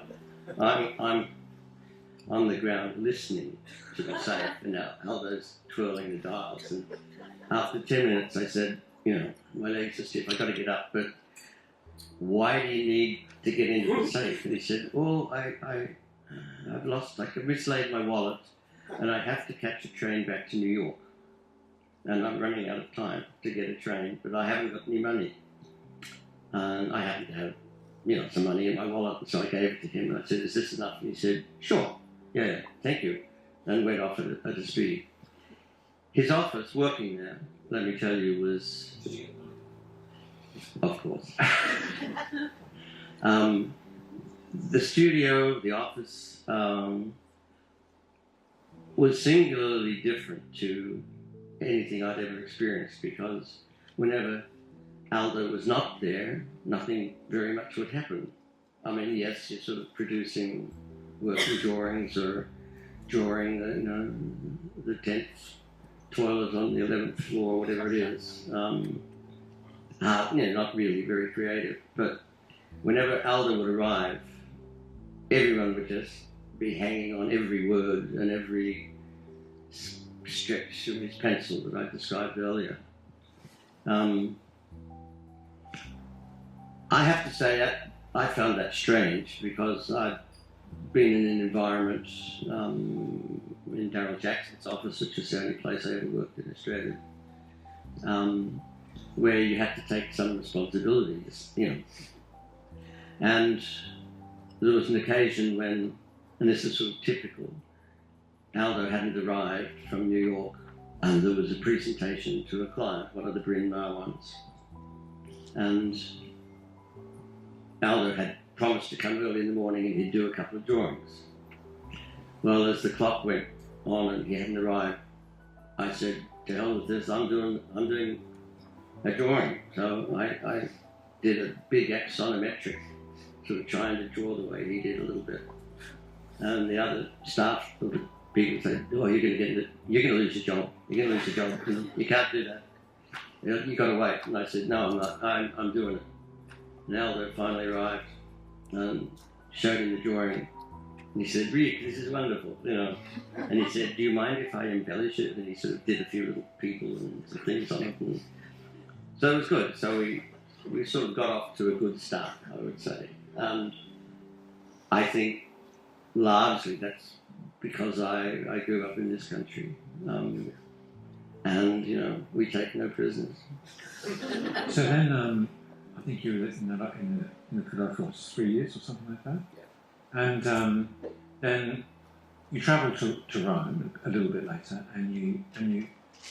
I'm on the ground listening to the safe and Aldo's twirling the dials. And after 10 minutes, I said, my legs are stiff, I've got to get up, but why do you need to get into the safe? And he said, well, I've mislaid my wallet, and I have to catch a train back to New York. And I'm running out of time to get a train, but I haven't got any money. And I happen to have, some money in my wallet, so I gave it to him, and I said, is this enough? And he said, sure, yeah, thank you, and went off at a speed. His office, working there, let me tell you, was, of course. The studio, the office, was singularly different to anything I'd ever experienced, because whenever Aldo was not there, nothing very much would happen. I mean, yes, you're sort of producing working drawings or drawing the 10th toilet on the 11th floor, whatever it is. Not really very creative. But whenever Aldo would arrive, everyone would just be hanging on every word and every stretch of his pencil that I described earlier. I have to say that I found that strange, because I'd been in an environment in Darryl Jackson's office, which is the only place I ever worked in Australia, where you had to take some responsibilities, And there was an occasion when, and this is sort of typical, Aldo hadn't arrived from New York, and there was a presentation to a client, one of the Bryn Mawr ones. And Aldo had promised to come early in the morning and he'd do a couple of drawings. Well, as the clock went on and he hadn't arrived, I said, to hell with this, I'm doing a drawing. So I did a big axonometric, sort of trying to draw the way he did a little bit. And the other staff, people said, oh, you're going to lose your job. You're going to lose your job. You can't do that. You've got to wait. And I said, no, I'm not. I'm doing it. And Aldo finally arrived and showed him the drawing. And he said, Rick, this is wonderful, And he said, do you mind if I embellish it? And he sort of did a few little people and some things on it. And so it was good. So we sort of got off to a good start, I would say. I think largely that's because I grew up in this country. And, we take no prisoners. So then, I think you were in the Quebec for 3 years or something like that. Yeah. And then you travelled to Rome a little bit later, and you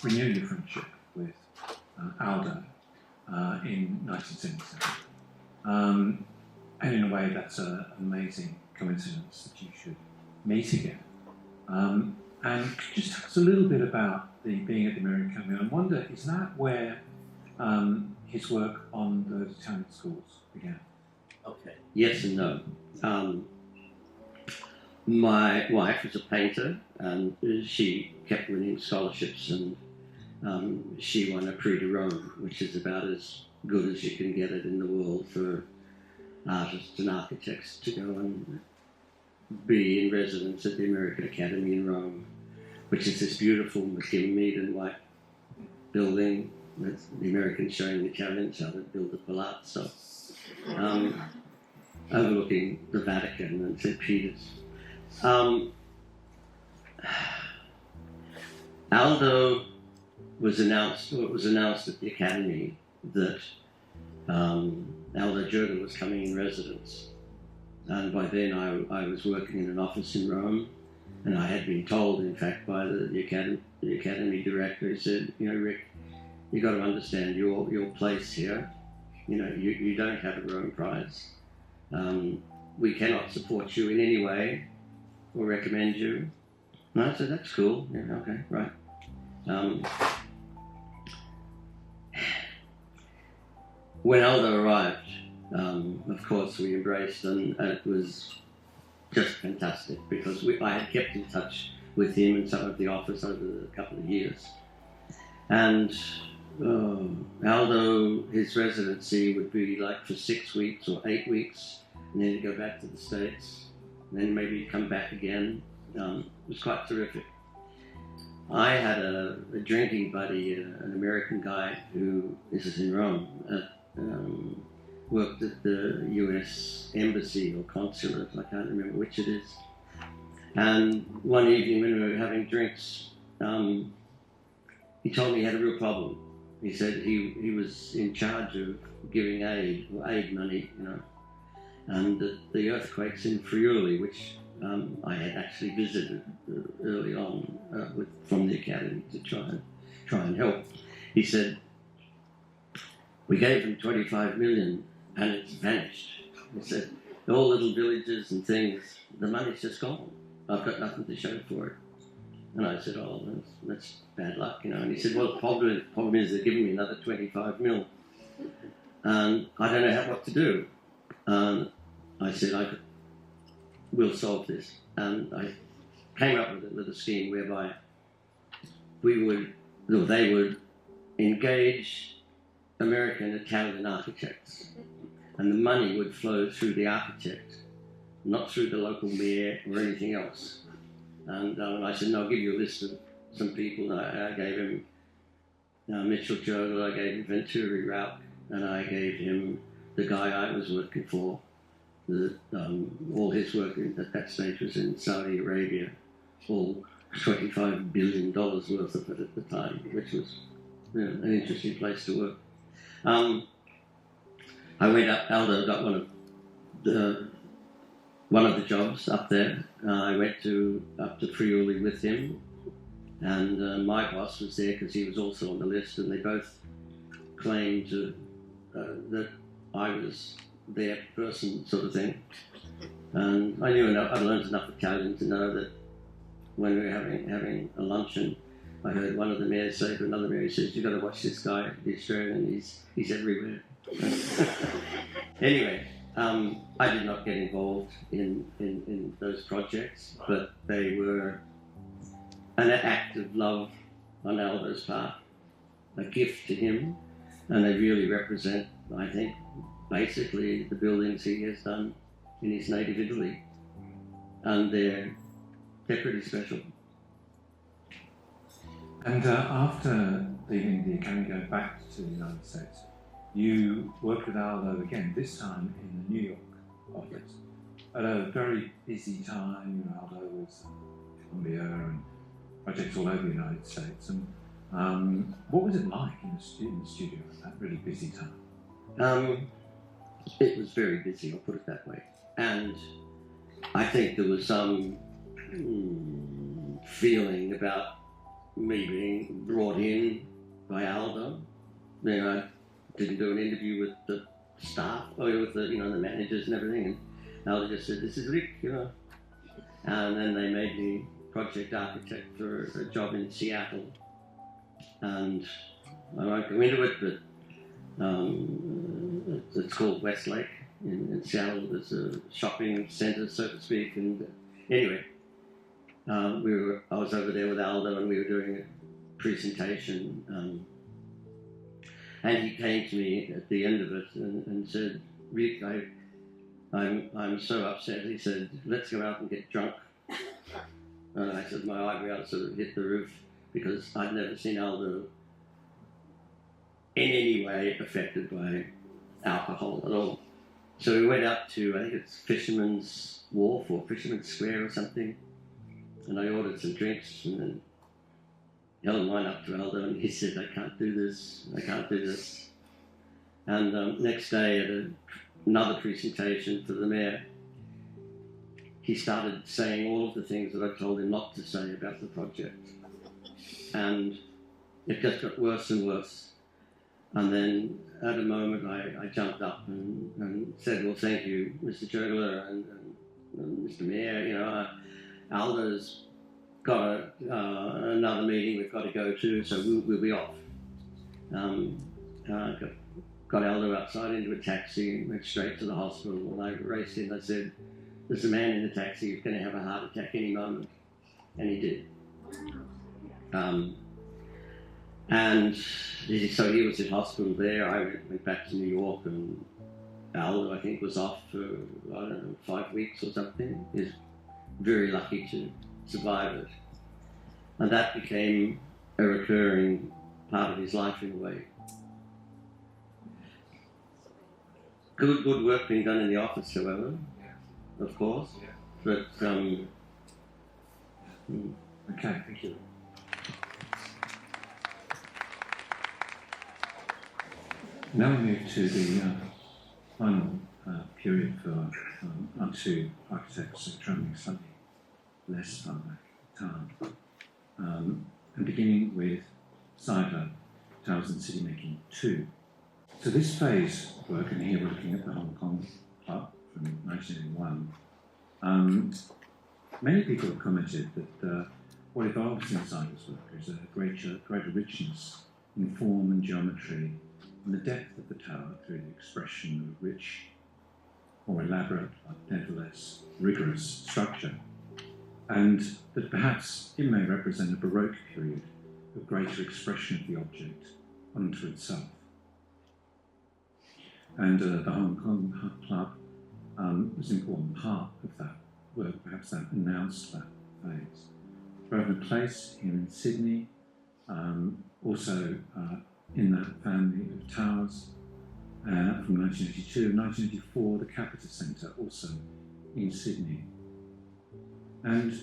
renew your friendship with Aldo in 1977. And in a way, that's an amazing coincidence that you should meet again. And could you just tell us a little bit about being at the American Academy? I wonder, is that where his work on those Italian schools began? Okay. Yes and no. My wife was a painter, and she kept winning scholarships, and she won a Prix de Rome, which is about as good as you can get it in the world for artists and architects to go and be in residence at the American Academy in Rome, which is this beautiful magnified and white building. That's the Americans showing the Italians how to build the palazzo, overlooking the Vatican and St. Peter's. Aldo was announced, or it was announced at the Academy that Romaldo Giurgola was coming in residence. And by then I was working in an office in Rome, and I had been told, in fact, by the academy director, he said, Rick, you've got to understand your place here. You don't have a Rome Prize. We cannot support you in any way or recommend you. And I said, that's cool. Yeah, okay, right. When Aldo arrived, of course, we embraced, and it was just fantastic because I had kept in touch with him and some of the office over a couple of years. And Aldo, his residency would be like for 6 weeks or 8 weeks, and then he'd go back to the States, and then maybe he'd come back again, It was quite terrific. I had a drinking buddy, an American guy who, this is in Rome, worked at the US embassy or consulate, I can't remember which it is. And one evening when we were having drinks, he told me he had a real problem. He said he was in charge of giving aid money, and the earthquakes in Friuli, which I had actually visited early on from the academy to try and help. He said, we gave them 25 million and it's vanished. He said, all little villages and things, the money's just gone. I've got nothing to show for it. And I said, oh, that's bad luck, And he said, well, the problem is they're giving me another 25 mil. And I don't know what to do. And I said, we'll solve this. And I came up with a scheme whereby they would engage American and Italian architects, and the money would flow through the architect, not through the local mayor or anything else. And I said, no, I'll give you a list of some people. I gave him Mitchell Giurgola, I gave him Venturi Rauch, and I gave him the guy I was working for. All his work at that stage was in Saudi Arabia, all $25 billion worth of it at the time, which was an interesting place to work. I went up, Aldo got one of the jobs up there. I went up to Friuli with him, and my boss was there because he was also on the list, and they both claimed that I was their person, sort of thing. And I knew enough, I learned enough Italian to know that when we were having a luncheon, I heard one of the mayors say to another mayor, he says, you've got to watch this guy, the Australian, he's everywhere. Anyway, I did not get involved in those projects, but they were an act of love on Aldo's part, a gift to him, and they really represent, I think, basically the buildings he has done in his native Italy, and they're pretty special. And after leaving the academy, going back to the United States, you worked with Aldo again, this time in the New York office, at a very busy time. Aldo was Columbia and projects all over the United States. And what was it like in the studio at that really busy time? It was very busy, I'll put it that way. And I think there was some feeling about me being brought in by Aldo. I didn't do an interview with the staff, or with the managers and everything, and Aldo just said, this is Rick, And then they made me project architect for a job in Seattle. And I won't go into it, but it's called Westlake in Seattle. There's a shopping centre, so to speak. And anyway, I was over there with Aldo, and we were doing a presentation. And he came to me at the end of it and said, Rick, I'm so upset. He said, let's go out and get drunk. And I said, my eyebrows sort of hit the roof, because I'd never seen Aldo in any way affected by alcohol at all. So we went up to, I think it's Fisherman's Wharf or Fisherman's Square or something, and I ordered some drinks and then held mine up to Aldo, and he said, I can't do this. And next day at another presentation for the mayor, he started saying all of the things that I told him not to say about the project. And it just got worse and worse. And then at a moment I jumped up and said, well, thank you, Mr. Giurgola and Mr. Mayor, Aldo's got another meeting we've got to go to, so we'll be off. Got Aldo outside into a taxi and went straight to the hospital. And I raced in. I said, there's a man in the taxi who's going to have a heart attack any moment. And he did. And so he was in hospital there. I went back to New York, and Aldo, I think, was off for, 5 weeks or something. He was very lucky to survive it. And that became a recurring part of his life in a way. Good work being done in the office, however, of course. But Okay, thank you. Now we move to the final period for our two architects travelling slightly less far back in time. And beginning with Seidler, Towers and City Making 2. So this phase of work, and here we're looking at the Hong Kong Club from 1981, many people have commented that what evolves in Seidler's work is a greater richness in form and geometry, and the depth of the tower through the expression of rich, more elaborate, but nevertheless rigorous structure, and that perhaps it may represent a Baroque period of greater expression of the object unto itself. And the Hong Kong Club was an important part of that work, perhaps that announced that phase. Grosvenor Place here in Sydney, also in that family of towers from 1982 and 1984, the Capita Centre, also in Sydney. And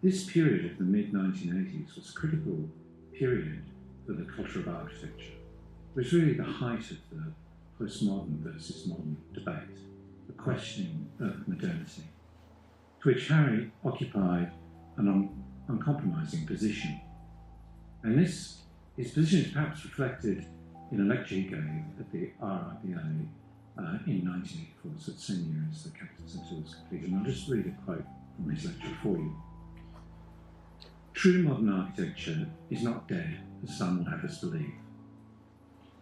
this period of the mid-1980s was a critical period for the culture of architecture. It was really the height of the postmodern versus modern debate, the questioning of modernity, to which Harry occupied an uncompromising position. And his position is perhaps reflected in a lecture he gave at the RIBA in 1984, so the same year as the Capita Centre was completed. And I'll just read a quote from his lecture for you. True modern architecture is not dead, as some will have us believe.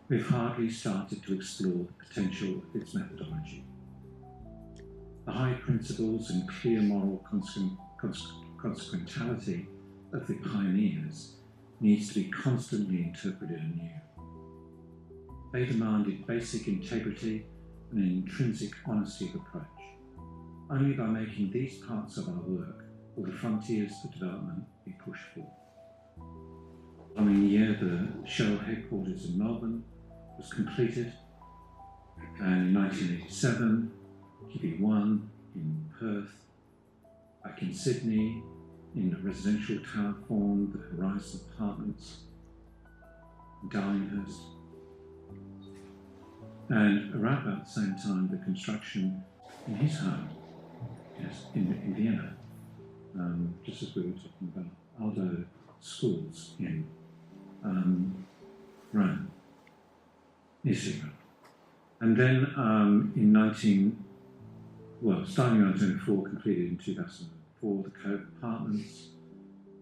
We've hardly started to explore the potential of its methodology. The high principles and clear moral consequentiality of the pioneers needs to be constantly interpreted anew. They demanded basic integrity and an intrinsic honesty of approach. Only by making these parts of our work will the frontiers of development be pushed forward. The following year, the Shell headquarters in Melbourne was completed, and in 1987, QB1 in Perth, back in Sydney, in a residential tower form, the Horizon Apartments, Darlinghurst, and around about the same time, the construction in his home, in Vienna, just as we were talking about Aldo schools in Rome, Italy. And then starting in 1904, completed in 2004, the Cove Apartments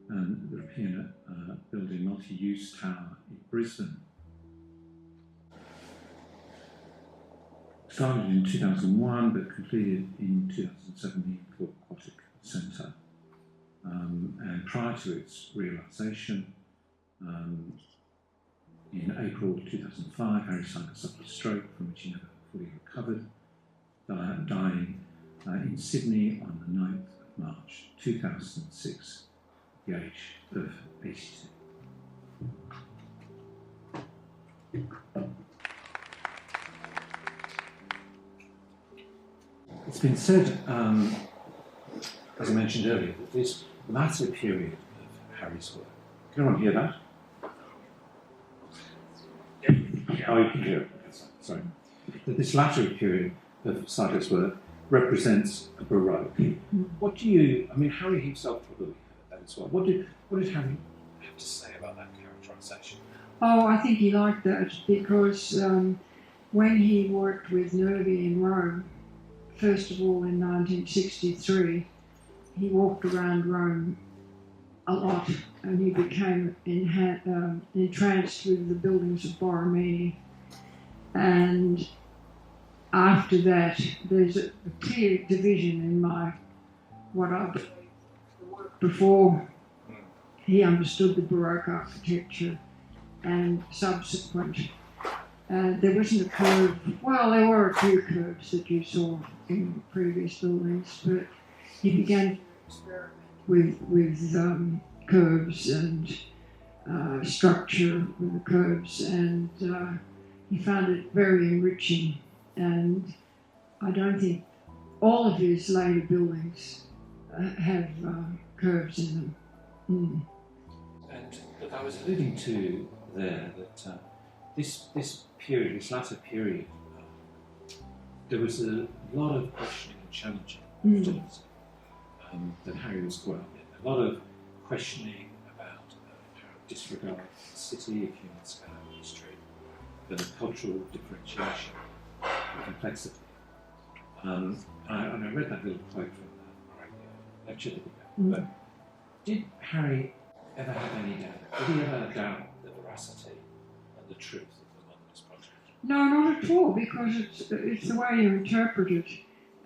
and the European building multi-use tower in Brisbane. Started in 2001, but completed in 2017 for Aquatic Centre. And prior to its realisation, in April 2005, Harry Seidler suffered a stroke from which he never fully recovered, dying in Sydney on the 9th of March 2006, at the age of 82. It's been said, as I mentioned earlier, that this latter period of Harry's work, can anyone hear that? Oh, you can hear it. Sorry. That this latter period of Seidler's work represents a Baroque. What do you, Harry himself probably heard that as well. What did Harry have to say about that characterisation? Oh, I think he liked that because when he worked with Nervi in Rome, first of all in 1963, he walked around Rome a lot and he became entranced with the buildings of Borromini. And after that, there's a clear division in what I believe the work before he understood the Baroque architecture and subsequent. There wasn't a curve. Well, there were a few curves that you saw in previous buildings, but he began to experiment with curves and structure with the curves, and he found it very enriching. And I don't think all of his later buildings have curves in them. Mm. And look, I was alluding to there that this period, this latter period, there was a lot of questioning and challenging things that Harry was growing up in. A lot of questioning about how disregard the city, of human scale, history, the cultural differentiation, the complexity. And I read that little quote from the lecture that he gave. But did Harry ever have any doubt? Did he ever doubt the veracity and the truth of the modernist project? No, not at all, because it's the way you interpret it.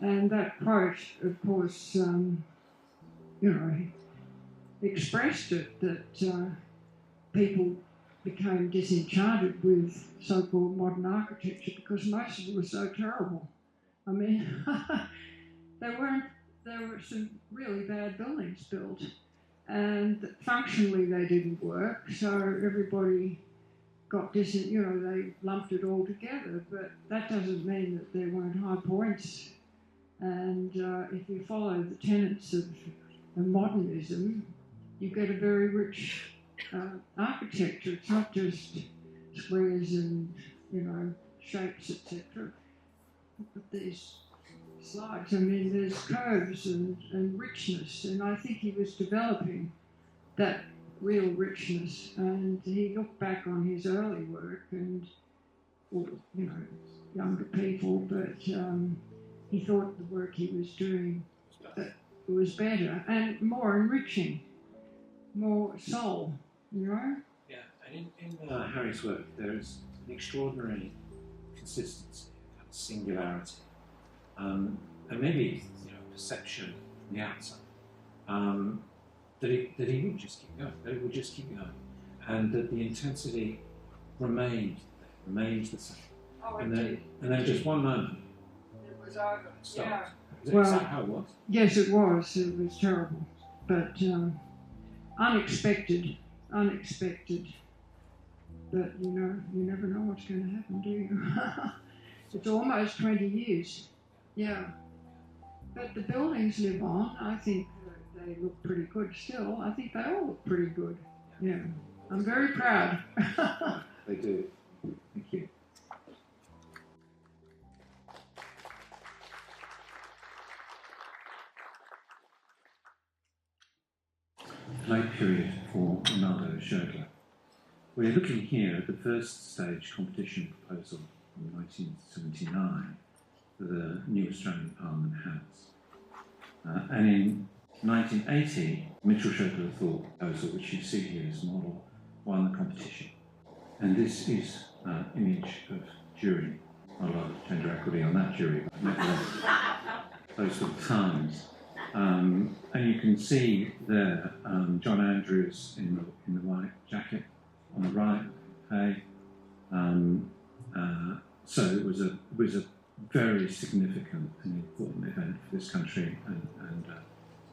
And that quote, of course, expressed it, that people became disenchanted with so-called modern architecture because most of it was so terrible. I mean, there were some really bad buildings built, and functionally they didn't work, so everybody got they lumped it all together, but that doesn't mean that there weren't high points. And if you follow the tenets of modernism, you get a very rich architecture. It's not just squares and, shapes, etc. But these slides, I mean, there's curves and richness, and I think he was developing that real richness, and he looked back on his early work and, younger people, but he thought the work he was doing was better and more enriching, more soul, Yeah, and in Harry's work there is an extraordinary consistency, kind of singularity, and maybe perception from the outside that he would just keep going, that it would just keep going, and that the intensity remained the same. Oh, and then just one moment it was over. stopped. Yeah. Is that how it was? Yes, it was. It was terrible, but unexpected. But you never know what's going to happen, do you? It's almost 20 years. Yeah. But the buildings live on. I think they look pretty good still. I think they all look pretty good. Yeah. I'm very proud. They do. Thank you. Late period for Romaldo Giurgola. We're looking here at the first stage competition proposal from 1979 for the new Australian Parliament House. And in 1980, Mitchell Giurgola Thorp proposal, which you see here as model, won the competition. And this is an image of jury. A lot of gender equity on that jury, but nevertheless, those sort of times. And you can see there John Andrews in the white jacket on the right. Okay. So it was a very significant and important event for this country and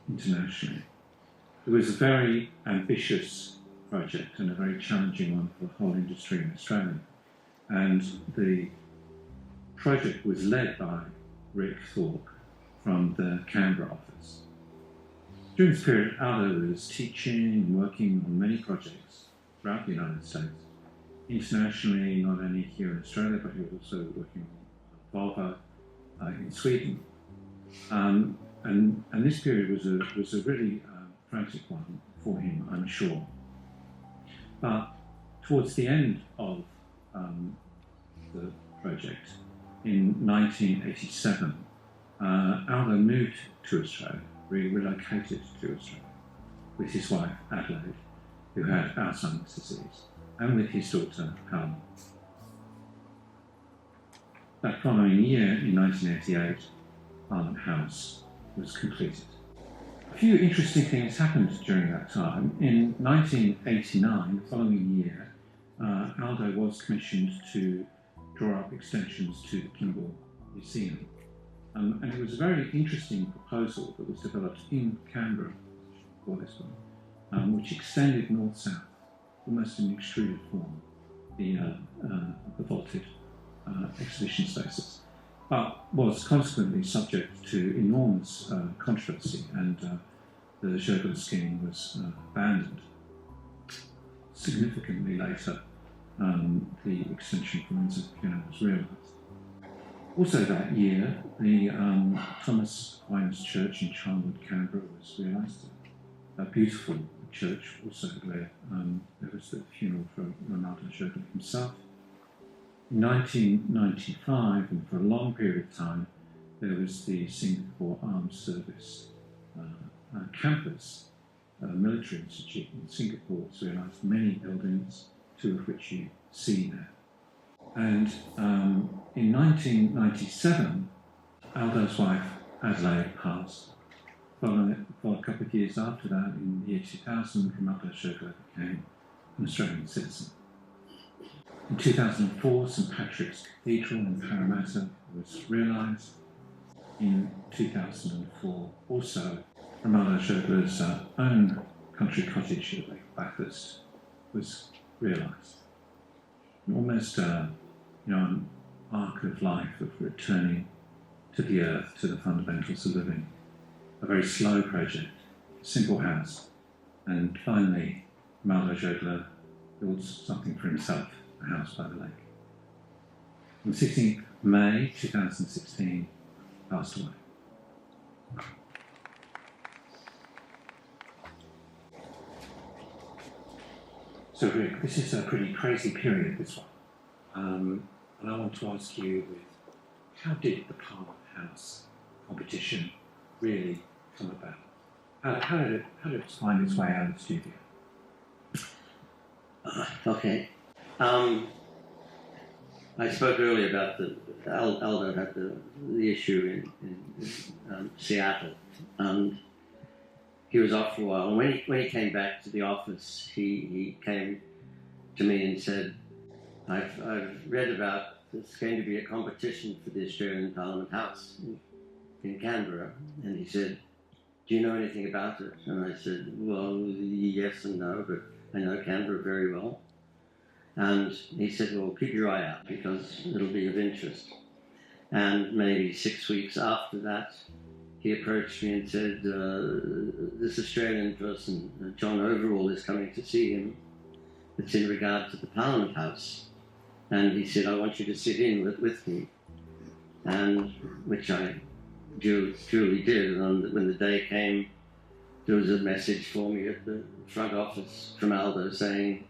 internationally. It was a very ambitious project and a very challenging one for the whole industry in Australia. And the project was led by Rick Thorp from the Canberra office. During this period, Aldo was teaching and working on many projects throughout the United States, internationally, not only here in Australia, but he was also working on Volvo in Sweden. And this period was a really frantic one for him, I'm sure. But towards the end of the project, in 1987, Aldo moved to Australia, relocated to Australia, with his wife Adelaide, who had Alzheimer's disease, and with his daughter Helen. That following year, in 1988, Parliament House was completed. A few interesting things happened during that time. In 1989, the following year, Aldo was commissioned to draw up extensions to the Kimball Museum. And it was a very interesting proposal that was developed in Canberra before this one, which extended north-south, almost in extruded form, the vaulted exhibition spaces, but was consequently subject to enormous controversy, and the Giurgola scheme was abandoned. Significantly later, the extension from Windsor to Piano was realised. Also that year, the Thomas Aquinas Church in Charnwood, Canberra was realised. A beautiful church, also where there was the funeral for Romaldo Giurgola himself. In 1995, and for a long period of time, there was the Singapore Armed Service campus, military institute in Singapore. Was realised many buildings, two of which you see there. And in 1997, Aldo's wife, Adelaide, passed. For a couple of years after that, in the year 2000, Romaldo Giurgola became an Australian citizen. In 2004, St Patrick's Cathedral in Parramatta was realised. In 2004, also, Romaldo Giurgola's own country cottage at Lake Bathurst was realised. Almost an arc of life of returning to the earth, to the fundamentals of living. A very slow project, a simple house, and finally Romaldo Giurgola builds something for himself, a house by the lake. On 16th May 2016, passed away. So Rick, this is a pretty crazy period, this one. And I want to ask you, how did the Parliament House competition really come about? How did it find its way out of the studio? Okay. I spoke earlier about Aldo had the issue in Seattle, and he was off for a while. And when he came back to the office, he came to me and said, I've read about there's going to be a competition for the Australian Parliament House in Canberra. And he said, do you know anything about it? And I said, well, yes and no, but I know Canberra very well. And he said, well, keep your eye out because it'll be of interest. And maybe 6 weeks after that, he approached me and said, this Australian person, John Overall, is coming to see him. It's in regard to the Parliament House. And he said, I want you to sit in with me. And which I duly did. And when the day came, there was a message for me at the front office from Aldo saying,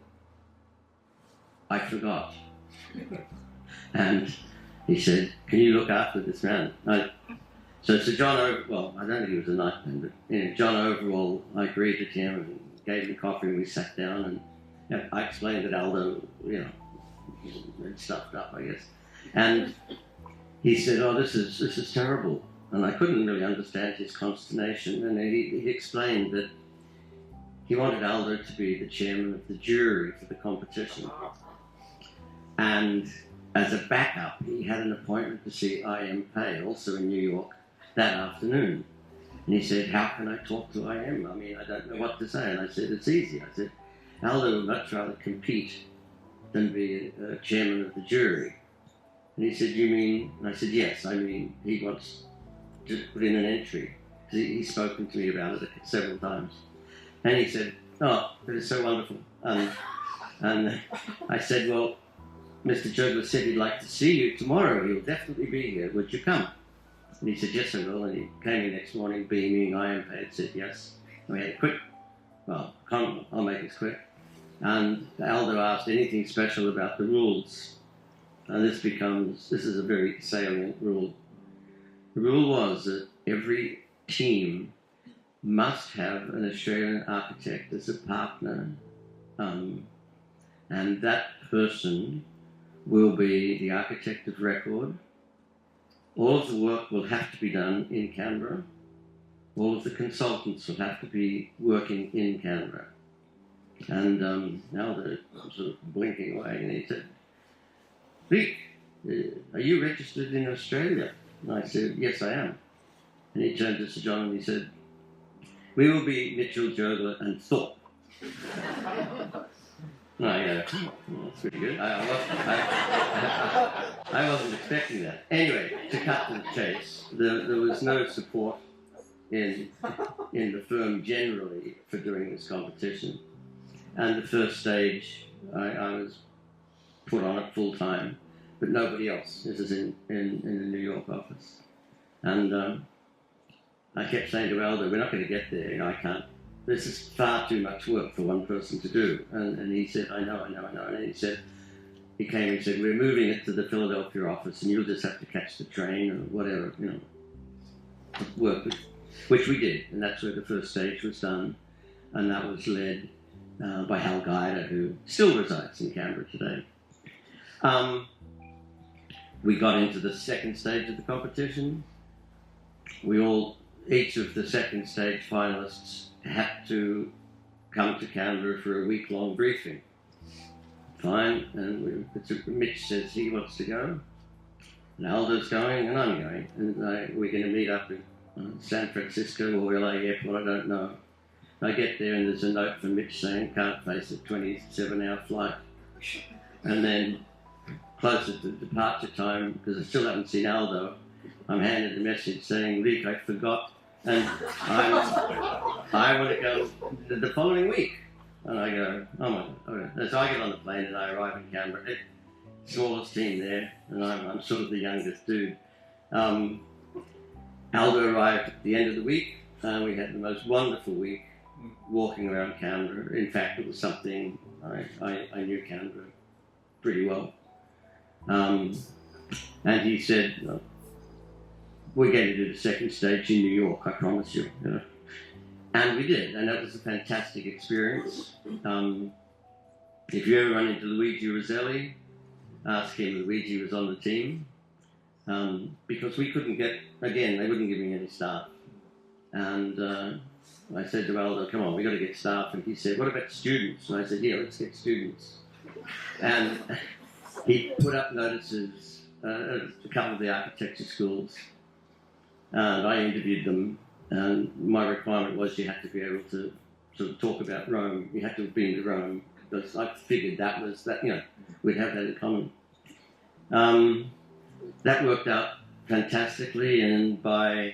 I forgot. And he said, can you look after this man? So John Overall, I don't think he was a nightman, but John Overall, I greeted him and gave him coffee and we sat down and I explained that Aldo, had stuffed up, I guess. And he said, oh, this is terrible. And I couldn't really understand his consternation. And he explained that he wanted Aldo to be the chairman of the jury for the competition. And as a backup, he had an appointment to see I.M. Pei, also in New York, that afternoon. And he said, how can I talk to I.M.? I mean, I don't know what to say. And I said, it's easy. I said, Aldo would much rather compete than be a chairman of the jury. And he said, you mean? And I said, yes, I mean, he wants to put in an entry. He's spoken to me about it several times. And he said, oh, that is so wonderful. And I said, well, Mr. Giurgola said he'd like to see you tomorrow. He'll definitely be here. Would you come? And he said, yes, I will. And he came in next morning, beaming. I.M. Pei said, yes. And we had a quick, well, I'll make this quick. And Aldo asked anything special about the rules. And this is a very salient rule. The rule was that every team must have an Australian architect as a partner. And that person will be the architect of record. All of the work will have to be done in Canberra. All of the consultants will have to be working in Canberra. And Aldo was sort of blinking away and he said, Rick, are you registered in Australia? And I said, yes, I am. And he turned to Sir John and he said, we will be Mitchell, Giurgola, and Thorp. And I go, oh, that's pretty good. I wasn't expecting that. Anyway, to cut to the chase, there was no support in the firm generally for doing this competition. And the first stage, I was put on it full time, but nobody else. This is in the New York office. And I kept saying to Aldo, we're not going to get there, I can't. This is far too much work for one person to do. And he said, I know. And he came and said, we're moving it to the Philadelphia office and you'll just have to catch the train or whatever, work with, which we did. And that's where the first stage was done. And that was led by Hal Guider, who still resides in Canberra today. We got into the second stage of the competition. Each of the second stage finalists had to come to Canberra for a week-long briefing. Fine, and Mitch says he wants to go, and Aldo's going, and I'm going, and we're going to meet up in San Francisco or LA Airport, I don't know. I get there and there's a note from Mitch saying, can't face a 27-hour flight. And then, closer to departure time, because I still haven't seen Aldo, I'm handed a message saying, Luke, I forgot, and I want to go the following week. And I go, oh my God. Okay. So I get on the plane and I arrive in Canberra. Smallest team there, and I'm sort of the youngest dude. Aldo arrived at the end of the week, and we had the most wonderful week walking around Canberra. In fact, it was something, I knew Canberra pretty well. And he said, well, we're going to do the second stage in New York, I promise you. And we did, and that was a fantastic experience. If you ever run into Luigi Roselli, ask him. Luigi was on the team. Because we couldn't get, again, they wouldn't give me any staff. And I said to Aldo, come on, we've got to get staff. And he said, what about students? And I said, yeah, let's get students. And he put up notices at a couple of the architecture schools. And I interviewed them. And my requirement was you had to be able to sort of talk about Rome. You had to have been to Rome. Because I figured that, we'd have that in common. That worked out fantastically, and it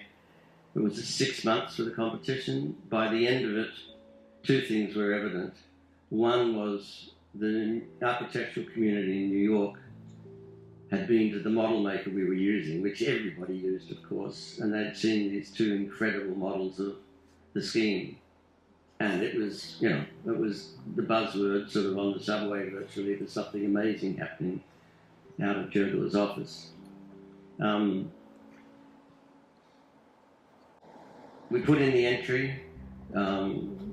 was 6 months for the competition. By the end of it, two things were evident. One was the architectural community in New York had been to the model maker we were using, which everybody used, of course, and they'd seen these two incredible models of the scheme. And it was the buzzword sort of on the subway virtually, there's something amazing happening out of Giurgola's office. We put in the entry.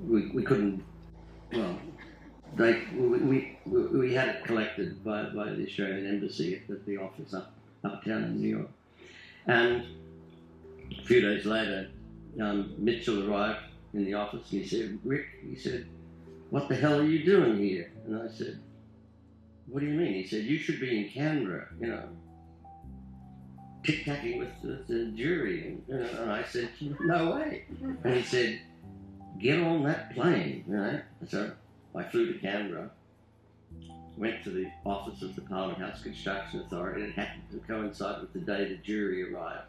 We couldn't. Well, we had it collected by the Australian Embassy at the office uptown in New York. And a few days later, Mitchell arrived in the office and he said, Rick, what the hell are you doing here? And I said, what do you mean? He said, you should be in Canberra, tic-tacking with the jury. And I said, no way. And he said, get on that plane, So I flew to Canberra, went to the office of the Parliament House Construction Authority, and it happened to coincide with the day the jury arrived.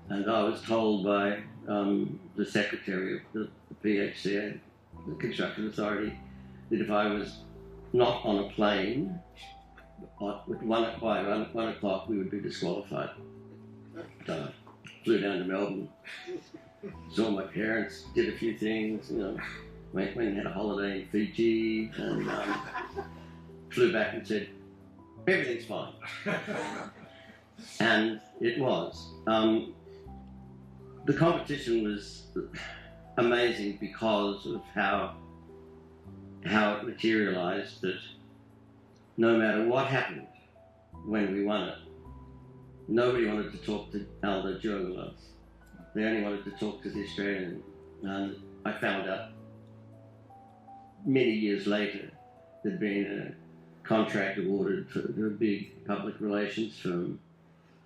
And I was told by the secretary of the PHCA, the Construction Authority, that if I was not on a plane, by 1 o'clock we would be disqualified. So I flew down to Melbourne, saw my parents, did a few things, went and had a holiday in Fiji, and flew back and said, everything's fine. And it was. The competition was amazing because of how it materialised that no matter what happened when we won it, nobody wanted to talk to Romaldo Giurgola. They only wanted to talk to the Australian. And I found out many years later there'd been a contract awarded to a big public relations firm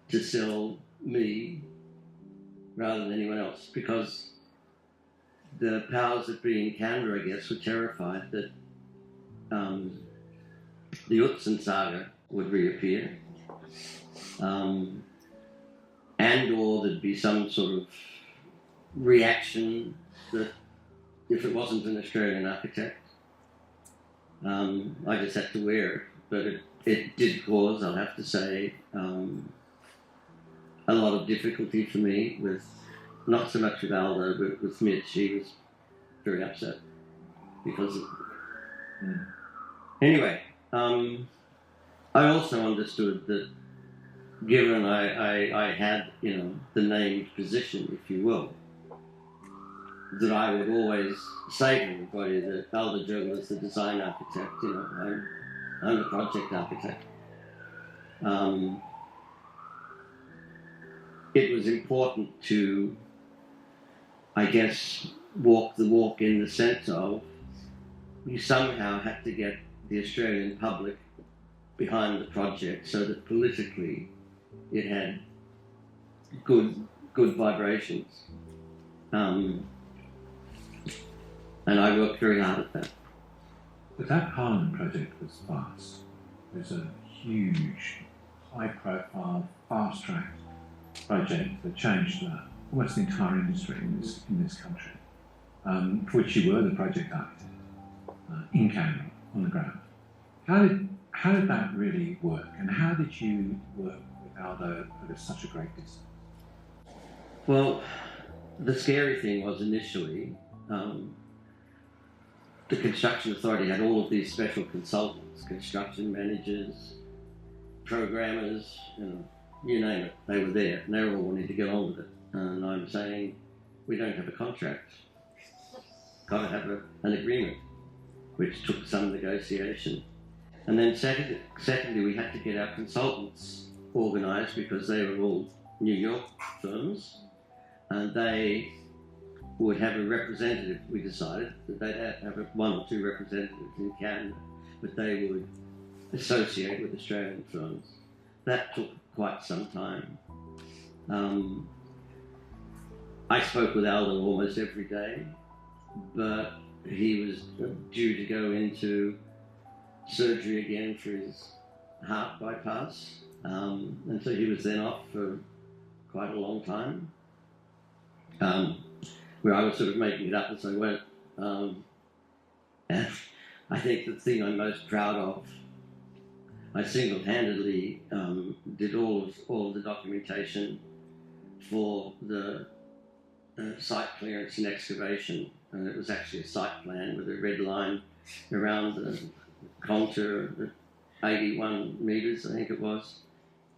to sell me rather than anyone else, because the powers that be in Canberra, I guess, were terrified that the Utzon saga would reappear, and or there'd be some sort of reaction that if it wasn't an Australian architect, I just had to wear it. But it did cause, I'll have to say, a lot of difficulty for me with, not so much with Aldo, but with Mitch. He was very upset because of... Anyway, I also understood that given I had, the named position, if you will, that I would always say to everybody that Romaldo Giurgola is the design architect, I'm the project architect. It was important to, I guess, walk the walk in the sense of you somehow had to get the Australian public behind the project so that politically it had good vibrations. And I worked very hard at that. But that Parliament project was vast. It was a huge, high-profile, fast-tracked project that changed almost the entire industry in this country, for which you were the project architect in Canberra, on the ground. How did that really work, and how did you work with Aldo at such a great distance? Well, the scary thing was initially, the construction authority had all of these special consultants, construction managers, programmers, you name it, they were there, and they were all wanting to get on with it. And I'm saying, we don't have a contract. Got to have an agreement, which took some negotiation. And then secondly, we had to get our consultants organised because they were all New York firms, and they would have a representative. We decided that they'd have one or two representatives in Canada, but they would associate with Australian firms. That took quite some time. I spoke with Aldo almost every day, but he was due to go into surgery again for his heart bypass, and so he was then off for quite a long time, where I was sort of making it up as I went. And I think the thing I'm most proud of, I single-handedly did all of the documentation for the site clearance and excavation, and it was actually a site plan with a red line around the contour at 81 metres, I think it was,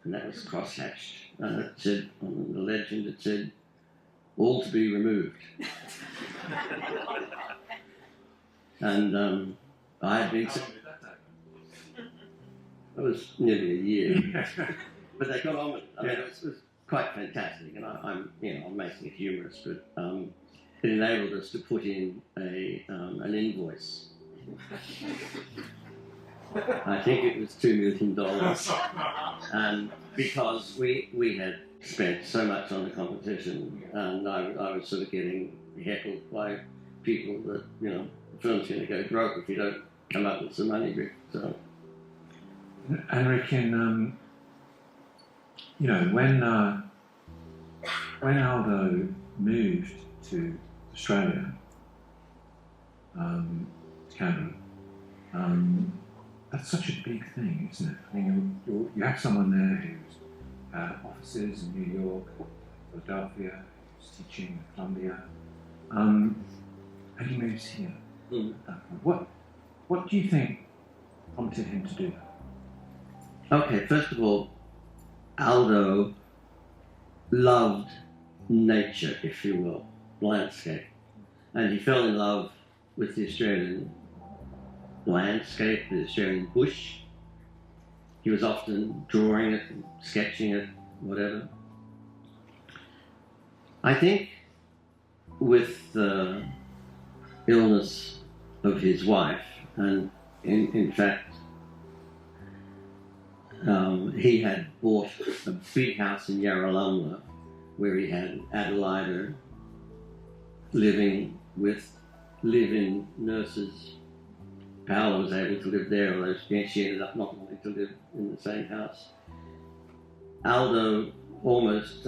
and that was cross-hatched. It said, on the legend, it said, all to be removed. And I had been... It was nearly a year, but they got on with it. I mean, it was quite fantastic, and I'm making it humorous, but it enabled us to put in an invoice. I think it was $2 million, and because we had spent so much on the competition, and I was sort of getting heckled by people that the firm's going to go broke if you don't come up with some money, Rick. So. And Rick, when Aldo moved to Australia, to Canberra, that's such a big thing, isn't it? I mean, you have someone there who's offices in New York, Philadelphia, who's teaching at Columbia, and he moves here. At that point. What do you think prompted him to do that? Okay, first of all, Aldo loved nature, if you will, landscape. And he fell in love with the Australian landscape, the Australian bush. He was often drawing it, and sketching it, whatever. I think with the illness of his wife, and in fact, he had bought a big house in Yarralumla where he had Adelaide living live in nurses. Paola was able to live there, although she ended up not wanting to live in the same house. Aldo almost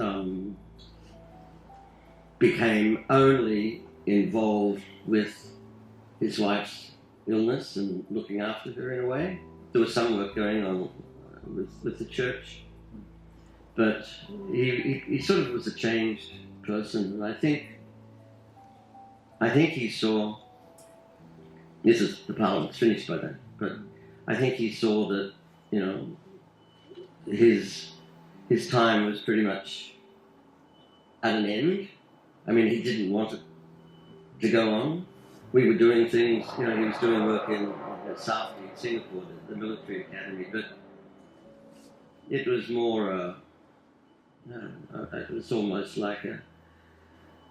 became only involved with his wife's illness and looking after her in a way. There was some work going on with the church, but he sort of was a changed person, and I think he saw, this is the Parliament's finished by then, but I think he saw that, you know, his time was pretty much at an end. I mean, he didn't want it to go on. We were doing things, you know, he was doing work in South in Singapore, the military academy, but it was more, it was almost like a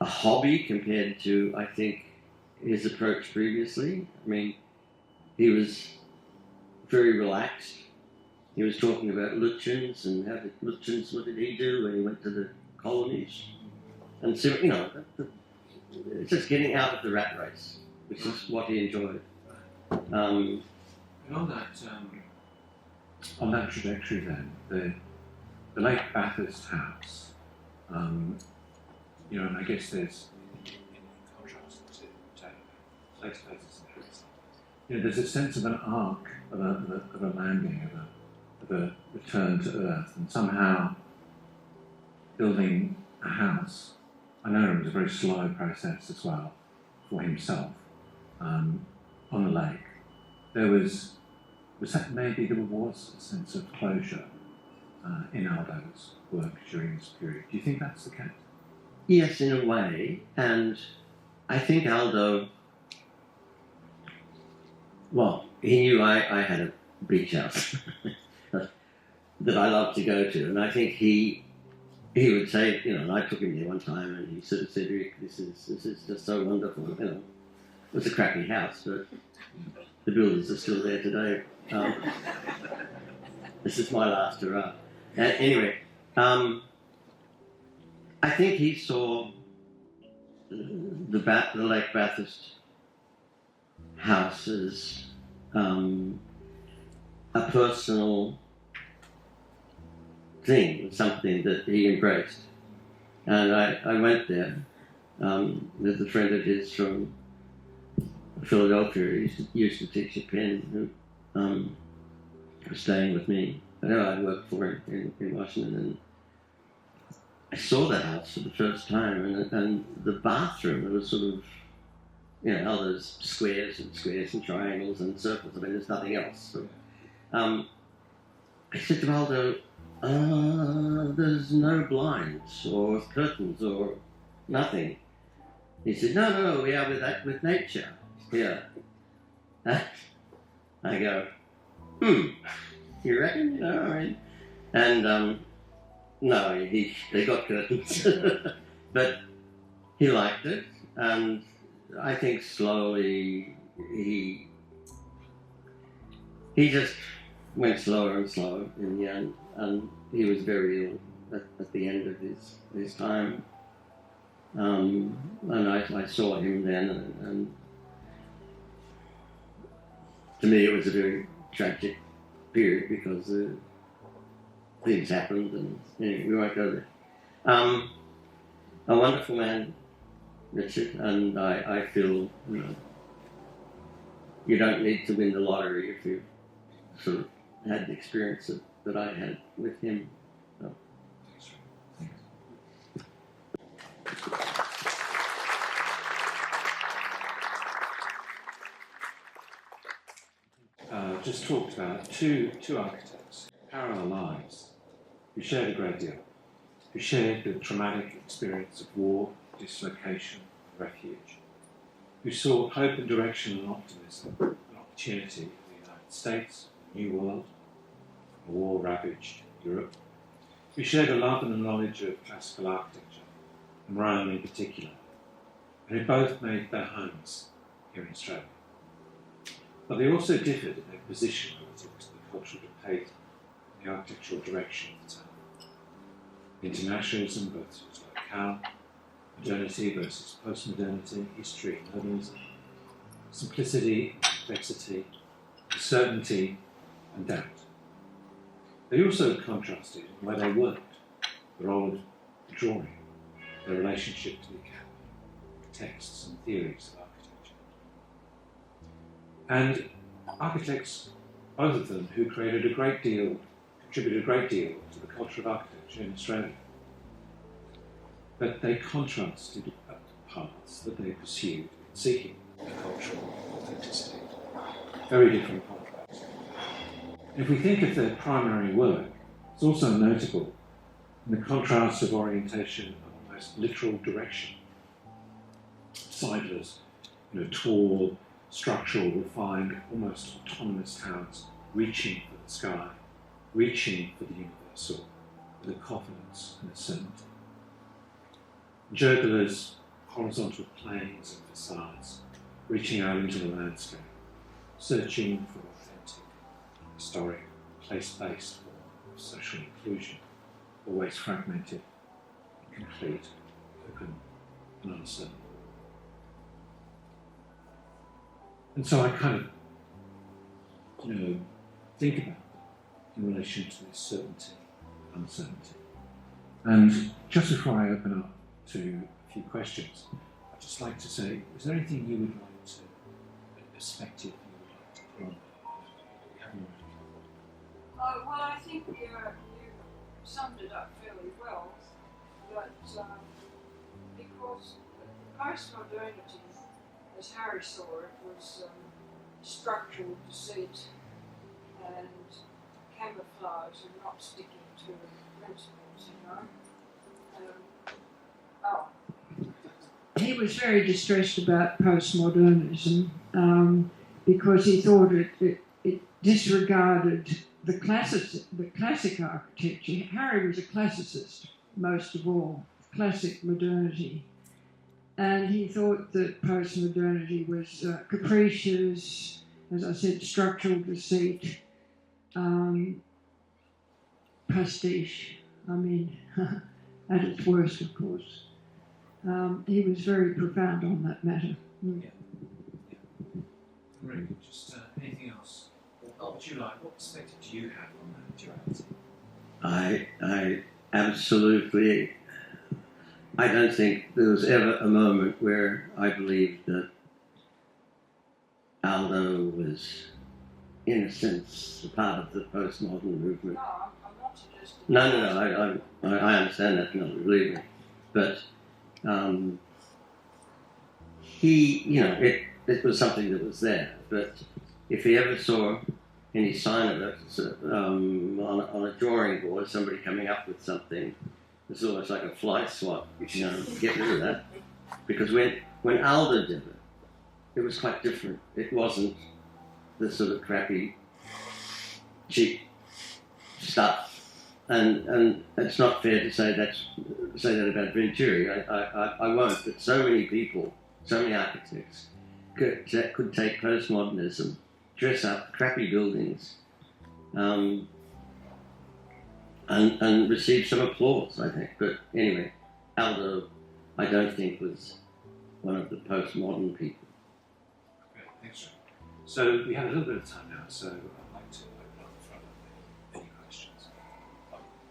hobby compared to, I think, his approach previously. I mean, he was very relaxed. He was talking about Lutyens and how the Lutyens, what did he do when he went to the colonies? And so, you know, it's just getting out of the rat race, which is what he enjoyed. And on that trajectory then, the Lake Bathurst house, you know, and I guess there's, in contrast to Lake Bathurst house, you know, there's a sense of an arc, of a landing, of a return to earth, and somehow building a house, I know it was a very slow process as well for himself, on the lake. There was that maybe there was a sense of closure in Aldo's work during this period. Do you think that's the case? Yes, in a way, and I think Aldo, well, he knew I had a beach house that I loved to go to, and I think he would say, you know, and I took him there one time, and he sort of said, Rick, this is just so wonderful, you know. It was a crappy house, but the builders are still there today. This is my last hurrah. Anyway, I think he saw the Lake Bathurst house as a personal thing, something that he embraced. And I went there with a friend of his from Philadelphia. He used to teach at Penn, who was staying with me. I know I worked for him in Washington, and I saw the house for the first time, and the bathroom, it was sort of, you know, all those squares and triangles and circles. I mean, there's nothing else. So, I said to Aldo, there's no blinds or curtains or nothing. He said, no, we are with nature here. I go, you reckon? You know, I mean, and no, they got curtains, but he liked it, and I think slowly he just went slower and slower in the end, and he was very ill at the end of his time. And I saw him then, and to me it was a very tragic period because things happened, and anyway, we won't go there. A wonderful man, Richard, and I feel, you know, you don't need to win the lottery if you've sort of had the experience that I had with him. So. Just talked about two architects, parallel lives, who shared a great deal, who shared the traumatic experience of war, dislocation, refuge, who saw hope and direction and optimism and opportunity in the United States, the New World, a war-ravaged Europe, who shared a love and a knowledge of classical architecture, and Rome in particular, and who both made their homes here in Australia. But they also differed in their position relative to the cultural debate and the architectural direction of the time. Internationalism, both was locale, modernity versus postmodernity, history, modernism, simplicity, complexity, certainty, and doubt. They also contrasted in the way they worked, the role of the drawing, their relationship to the account, texts and theories of architecture. And architects, both of them, who contributed a great deal to the culture of architecture in Australia. But they contrasted paths that they pursued in seeking a cultural authenticity. Very different contrasts. If we think of their primary work, it's also notable in the contrast of orientation and almost literal direction. Seidler's, tall, structural, refined, almost autonomous towers, reaching for the sky, reaching for the universal, with a confidence and a certainty. Giurgola's horizontal planes and facades, reaching out into the landscape, searching for authentic, historic, place-based form of social inclusion, always fragmented, incomplete, open, and uncertain. And so I kind of, think about that in relation to this certainty, uncertainty. And just before I open up to a few questions, I'd just like to say, is there anything you would like to, a perspective you would like to put on that we haven't already covered? Well, I think you summed it up fairly well, but because postmodernity, as Harry saw it, was structural deceit and camouflage and not sticking to principles, He was very distressed about postmodernism because he thought it disregarded the classic architecture. Harry was a classicist, most of all, classic modernity. And he thought that postmodernity was capricious, as I said, structural deceit, pastiche, at its worst, of course. He was very profound on that matter. Yeah. Very good. Just anything else? What would you like? What perspective do you have on that duality? I absolutely. I don't think there was ever a moment where I believed that Aldo was, in a sense, a part of the postmodern movement. No, I'm not suggesting. No. I understand that, no, believe me. But it was something that was there. But if he ever saw any sign of it on a drawing board, somebody coming up with something, it's almost like a flight swap, get rid of that. Because when Aldo did it, it was quite different. It wasn't the sort of crappy, cheap stuff. And it's not fair to say that about Venturi. I won't, but so many people, so many architects could take postmodernism, dress up crappy buildings, and receive some applause, I think. But anyway, Aldo, I don't think, was one of the postmodern people. Okay, thanks, Ray. So we have a little bit of time now, so I'd like to open up the front of any questions.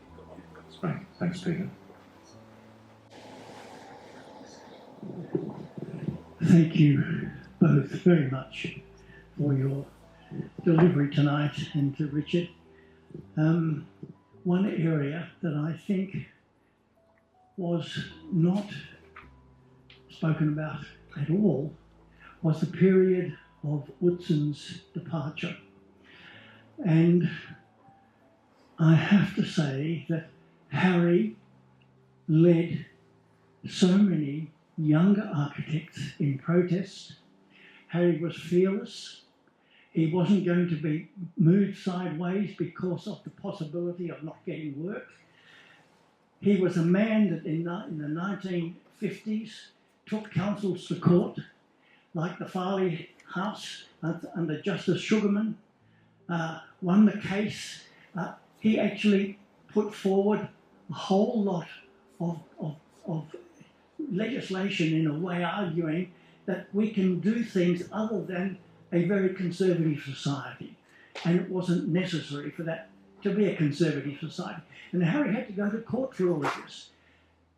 You've got one. Right, thanks, Peter. Thank you both very much for your delivery tonight, and to Richard. One area that I think was not spoken about at all was the period of Utzon's departure. And I have to say that Harry led so many younger architects in protest. Harry was fearless. He wasn't going to be moved sideways because of the possibility of not getting work. He was a man that in the 1950s took councils to court, like the Farley House under Justice Sugarman, won the case. He actually put forward a whole lot of legislation in a way arguing that we can do things other than a very conservative society. And it wasn't necessary for that to be a conservative society. And Harry had to go to court for all of this.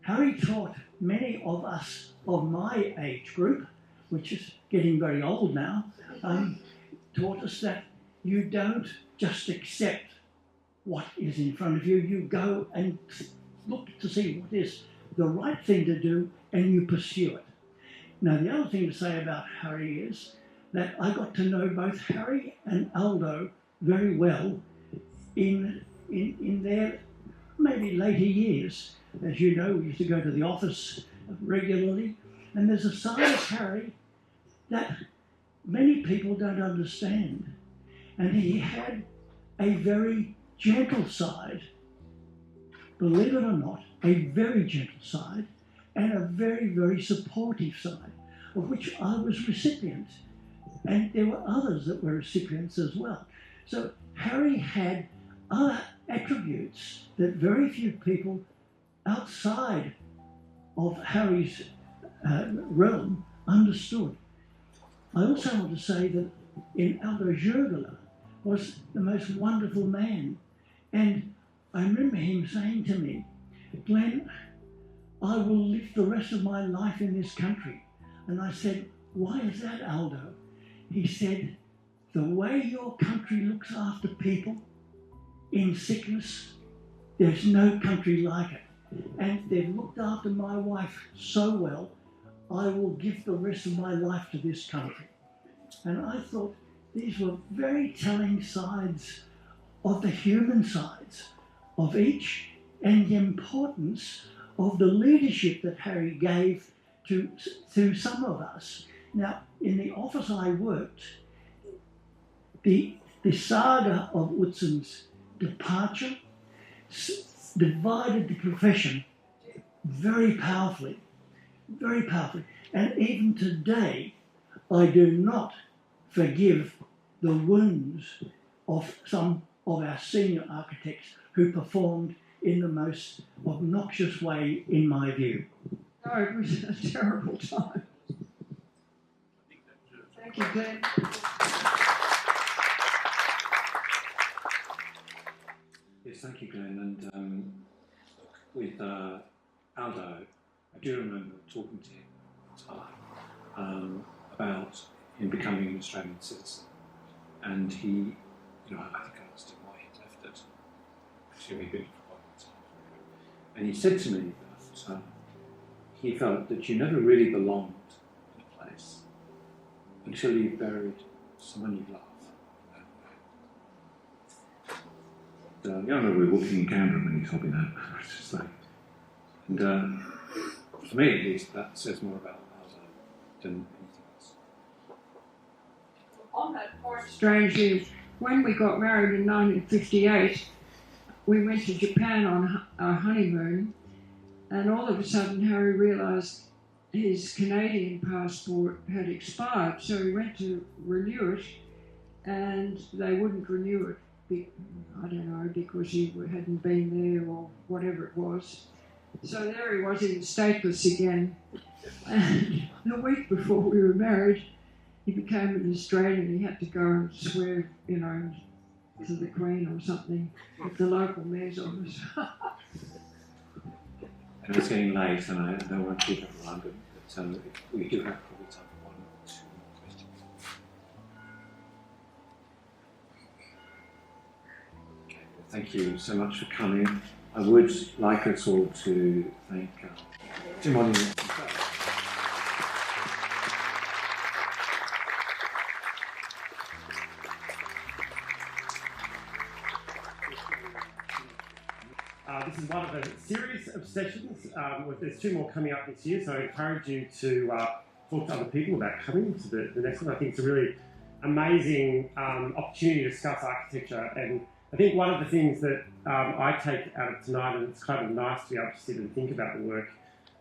Harry taught many of us of my age group, which is getting very old now, taught us that you don't just accept what is in front of you, you go and look to see what is the right thing to do and you pursue it. Now, the other thing to say about Harry is that I got to know both Harry and Aldo very well in their maybe later years. As you know, we used to go to the office regularly, and there's a side of Harry that many people don't understand. And he had a very gentle side, believe it or not, a very gentle side, and a very, very supportive side, of which I was recipient. And there were others that were recipients as well. So Harry had other attributes that very few people outside of Harry's realm understood. I also want to say that Romaldo Giurgola was the most wonderful man. And I remember him saying to me, Glenn, I will live the rest of my life in this country. And I said, why is that, Aldo? He said, the way your country looks after people in sickness, there's no country like it. And they've looked after my wife so well, I will give the rest of my life to this country. And I thought these were very telling sides of the human sides of each, and the importance of the leadership that Harry gave to some of us. Now, in the office I worked, the saga of Utzon's departure divided the profession very powerfully, very powerfully. And even today, I do not forgive the wounds of some of our senior architects who performed in the most obnoxious way, in my view. No, it was a terrible time. Thank you, Glenn. Yes, thank you, Glenn. And with Aldo, I do remember talking to him at the time about him becoming an Australian citizen. And he, you know, I think I asked him why he'd left it. Actually, he'd been for quite a long time. And he said to me that he felt that you never really belonged in a place until you buried someone you love. I remember we were walking in Canberra when he told me that. It's just like, and for me at least, that says more about Aldo than anything else. On that point, strangely, when we got married in 1958, we went to Japan on our honeymoon, and all of a sudden Harry realised his Canadian passport had expired, so he went to renew it, and they wouldn't renew it. I don't know, because he hadn't been there or whatever it was. So there he was, he was stateless again. And the week before we were married, he became an Australian. He had to go and swear, you know, to the Queen or something at the local mayor's office. And it's getting late, and I don't want to keep it London, but we do have probably time for one or two more questions. Okay, well, thank you so much for coming. I would like us all to thank Tim Monumental. This is one of a series of sessions. There's two more coming up this year, so I encourage you to talk to other people about coming to the next one. I think it's a really amazing opportunity to discuss architecture, and I think one of the things that I take out of tonight, and it's kind of nice to be able to sit and think about the work,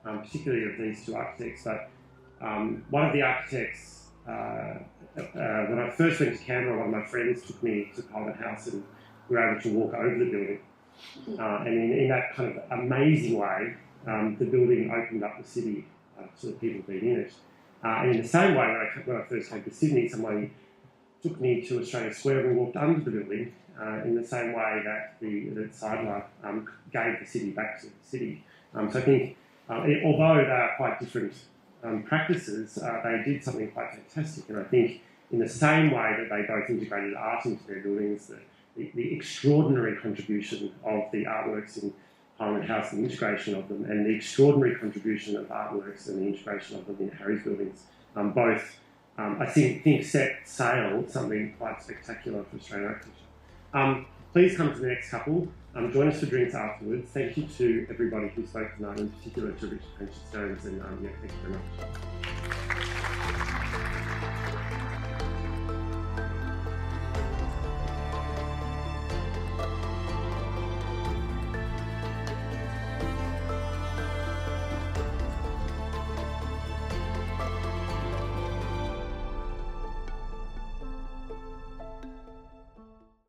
particularly of these two architects, but one of the architects, when I first went to Canberra, one of my friends took me to Parliament House and we were able to walk over the building. And in that kind of amazing way, the building opened up the city sort of people being in it. And in the same way, when I first came to Sydney, somebody took me to Australia Square and we walked under the building in the same way that Seidler gave the city back to the city. So I think, although they are quite different practices, they did something quite fantastic. And I think in the same way that they both integrated art into their buildings, the extraordinary contribution of the artworks in Parliament House and the integration of them, and the extraordinary contribution of artworks and the integration of them in Harry's buildings, both, I think set sail something quite spectacular for Australian architecture. Please come to the next couple. Join us for drinks afterwards. Thank you to everybody who spoke tonight, in particular to Richard French Stones, and thank you very much.